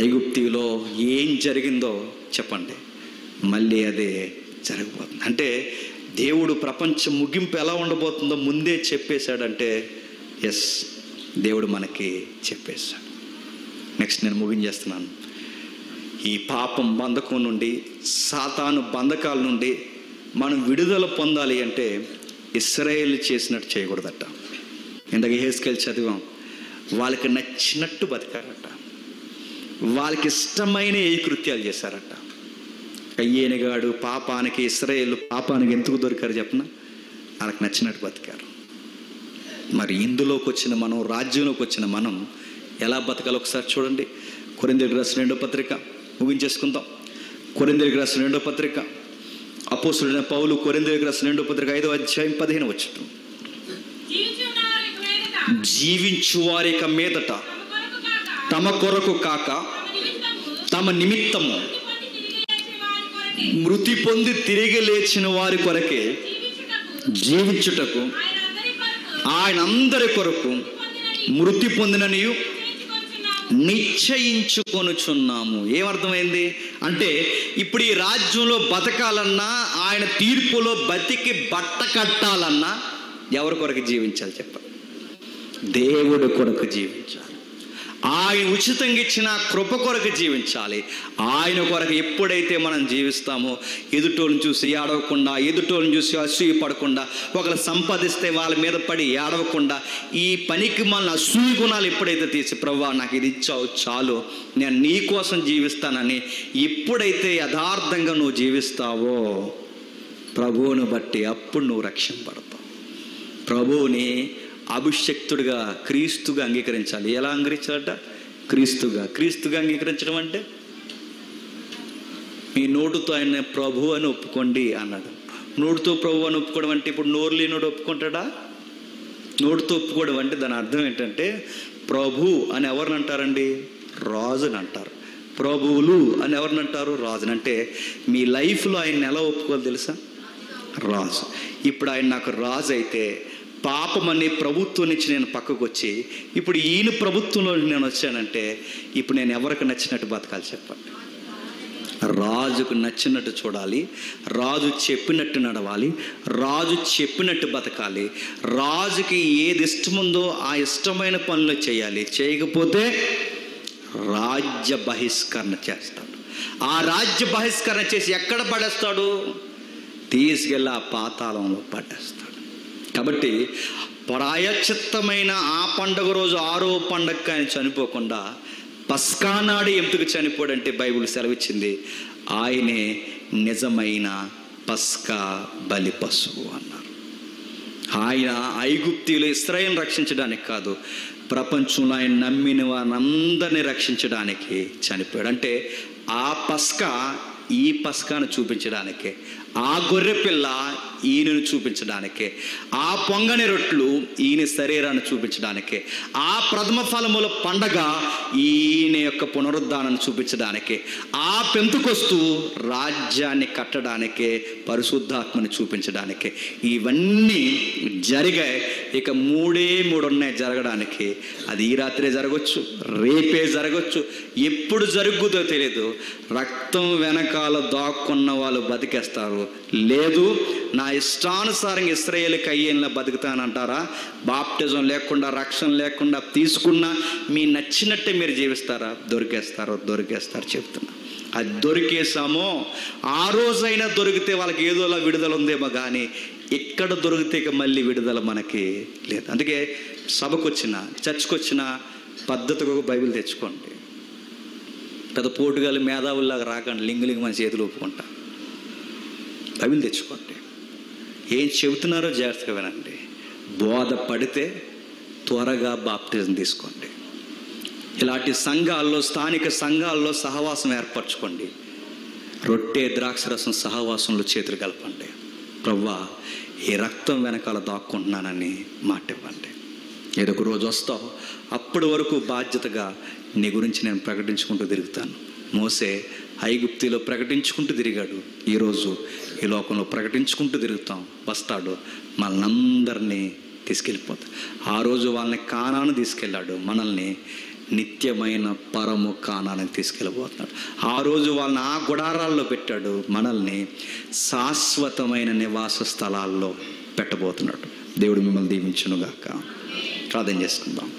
ఐగుప్తిలో ఏం జరిగిందో చెప్పండి, మళ్ళీ అదే జరగబోతుంది. అంటే దేవుడు ప్రపంచం ముగింపు ఎలా ఉండబోతుందో ముందే చెప్పేశాడంటే ఎస్, దేవుడు మనకి చెప్పేశాడు. నెక్స్ట్ నేను ముగించేస్తున్నాను. ఈ పాపం బంధకం నుండి, సాతాను బంధకాల నుండి మనం విడుదల పొందాలి అంటే ఇశ్రాయేలు చేసినట్టు చేయకూడదట. ఇందాక యెహెజ్కేలు చదివాం, వాళ్ళకి నచ్చినట్టు బతికారట, వాళ్ళకి ఇష్టమైన ఏ కృత్యాలు చేశారట. కయ్యేనిగాడు పాపానికి, ఇశ్రాయేలు పాపానికి ఎందుకు దొరికారు చెప్పనా? వాళ్ళకి నచ్చినట్టు బతికారు. మరి ఇందులోకి వచ్చిన మనం, రాజ్యంలోకి వచ్చిన మనం ఎలా బతకాలో ఒకసారి చూడండి. కొరింథీయులకు రాసిన 2వ పత్రిక ముగించేసుకుందాం. కొరింథీయులకు రాసిన 2వ పత్రిక, అపోస్తలుడైన పౌలు కొరింథీయులకు రాసిన 2వ పత్రిక 5వ అధ్యాయం 15వ వచనం. జీవించు వారి మీదట తమ కొరకు కాక తమ నిమిత్తము మృతి పొంది తిరిగి లేచిన వారి కొరకే జీవించుటకు ఆయన అందరి కొరకు మృతి పొందిననియు నిశ్చయించుకొనుచున్నాము. ఏమర్థమైంది అంటే, ఇప్పుడు ఈ రాజ్యంలో బతకాలన్నా, ఆయన తీర్పులో బతికి బట్ట కట్టాలన్నా ఎవరి కొరకు జీవించాలి చెప్పండి? దేవుడి కొరకు జీవించాలి. ఆయన ఉచితంగా ఇచ్చిన కృప కొరకు జీవించాలి. ఆయన కొరకు ఎప్పుడైతే మనం జీవిస్తామో, ఎదుటోళ్ళని చూసి ఏడవకుండా, ఎదుటోళ్ళని చూసి అసూయ పడకుండా, ఒకరు సంపాదిస్తే వాళ్ళ మీద పడి ఏడవకుండా, ఈ పనికి మన అసూయ గుణాలు ఎప్పుడైతే తీసి, ప్రభువా నాకు ఇది ఇచ్చావు చాలు, నేను నీ కోసం జీవిస్తానని ఎప్పుడైతే యథార్థంగా నువ్వు జీవిస్తావో, ప్రభువును బట్టి అప్పుడు నువ్వు రక్షింపడతావు. ప్రభువుని అభిషక్తుడిగా, క్రీస్తుగా అంగీకరించాలి. ఎలా అంగీకరించాలట? క్రీస్తుగా అంగీకరించడం అంటే, మీ నోటుతో ఆయన ప్రభు అని ఒప్పుకోండి అన్నాడు. నోటుతో ప్రభు అని ఒప్పుకోవడం అంటే, ఇప్పుడు నోరు లేనోడు ఒప్పుకుంటాడా? నోటుతో ఒప్పుకోవడం అంటే దాని అర్థం ఏంటంటే, ప్రభు అని ఎవరిని అంటారండి? రాజుని అంటారు. ప్రభువులు అని ఎవరిని అంటారు? రాజుని. అంటే మీ లైఫ్లో ఆయన ఎలా ఒప్పుకోవాలి తెలుసా? రాజు. ఇప్పుడు ఆయన నాకు రాజు అయితే, పాపం అనే ప్రభుత్వం నుంచి నేను పక్కకు వచ్చి, ఇప్పుడు ఈయన ప్రభుత్వంలో నేను వచ్చానంటే, ఇప్పుడు నేను ఎవరికి నచ్చినట్టు బతకాలి చెప్పండి? రాజుకు నచ్చినట్టు చూడాలి, రాజు చెప్పినట్టు నడవాలి, రాజు చెప్పినట్టు బతకాలి. రాజుకి ఏది ఇష్టముందో ఆ ఇష్టమైన పనులు చేయాలి. చేయకపోతే రాజ్య బహిష్కరణ చేస్తాడు. ఆ రాజ్య బహిష్కరణ చేసి ఎక్కడ పడేస్తాడు? తీసుకెళ్ళి ఆ పాతాళంలో పడేస్తాడు. కాబట్టి ప్రాయశ్చిత్తమైన ఆ పండుగ రోజు, 6వ పండుగకి ఆయన చనిపోకుండా పస్కా నాడు ఎందుకు చనిపోడంటే, బైబిల్ సెలవిచ్చింది, ఆయనే నిజమైన పస్కా బలి పశువు అన్నారు. ఆయన ఐగుప్తీయులు ఇశ్రాయేలును రక్షించడానికి కాదు, ప్రపంచంలో ఆయన నమ్మిన వారందరినీ రక్షించడానికి చనిపోయాడు. అంటే ఆ పస్కా ఈ పస్కాను చూపించడానికే, ఆ గొర్రె పిల్ల ఈయనను చూపించడానికే, ఆ పొంగని రొట్లు ఈయన శరీరాన్ని చూపించడానికే, ఆ ప్రథమ ఫలముల పండగ ఈయన యొక్క పునరుద్ధానాన్ని చూపించడానికే, ఆ పెంతుకొస్తూ రాజ్యాన్ని కట్టడానికే, పరిశుద్ధాత్మని చూపించడానికే ఇవన్నీ జరిగాయి. ఇక 3 ఉన్నాయి జరగడానికి. అది ఈ రాత్రే జరగవచ్చు, రేపే జరగచ్చు, ఎప్పుడు జరుగుతుందో తెలియదు. రక్తం వెనకాల దాక్కున్న వాళ్ళు బతికేస్తారు. లేదు, నా ఇష్టానుసారంగా ఇశ్రాయేలుకి అయ్యేలా బతుకుతానంటారా? బాప్టిజం లేకుండా, రక్షణ లేకుండా తీసుకున్నా మీ నచ్చినట్టే మీరు జీవిస్తారా? దొరికేస్తారు చెప్తున్నా. అది దొరికేసామో, ఆ రోజైనా దొరికితే వాళ్ళకి ఏదోలా విడుదల ఉందేమో, కానీ ఎక్కడ దొరికితే ఇక మళ్ళీ విడుదల మనకి లేదు. అందుకే సభకు వచ్చిన, చర్చ్కి వచ్చిన పద్ధతిగా బైబిల్ తెచ్చుకోండి. పెద్ద పోటుగాలు మేధావుల్లాగా రాకండి, లింగులింగి మన చేతులు ఒప్పుకుంటా. బైబిల్ తెచ్చుకోండి. ఏం చెబుతున్నారో జాగ్రత్తగా వినండి. బోధ పడితే త్వరగా బాప్టిజం తీసుకోండి. ఇలాంటి సంఘాల్లో, స్థానిక సంఘాల్లో సహవాసం ఏర్పరచుకోండి. రొట్టె ద్రాక్షరసం సహవాసంలో చేతులు కలపండి. ప్రభువా, ఈ రక్తం వెనకాల దాక్కుంటున్నానని మాట ఇవ్వండి. ఏదో ఒక రోజు వస్తావు, అప్పటి వరకు బాధ్యతగా నీ గురించి నేను ప్రకటించుకుంటూ తిరుగుతాను. మోసే ఐగుప్తిలో ప్రకటించుకుంటూ తిరిగాడు. ఈరోజు ఈ లోకంలో ప్రకటించుకుంటూ తిరుగుతాం. వస్తాడు, మనల్ని తీసుకెళ్ళిపోతాడు. ఆ రోజు వాళ్ళని కానాను తీసుకెళ్ళాడు, మనల్ని నిత్యమైన పరము కానానికి తీసుకెళ్ళిపోతున్నాడు. ఆ రోజు వాళ్ళని ఆ గుడారాల్లో పెట్టాడు, మనల్ని శాశ్వతమైన నివాస స్థలాల్లో పెట్టబోతున్నాడు. దేవుడు మిమ్మల్ని దీవించునుగాక. ప్రార్థన చేసుకుందాం.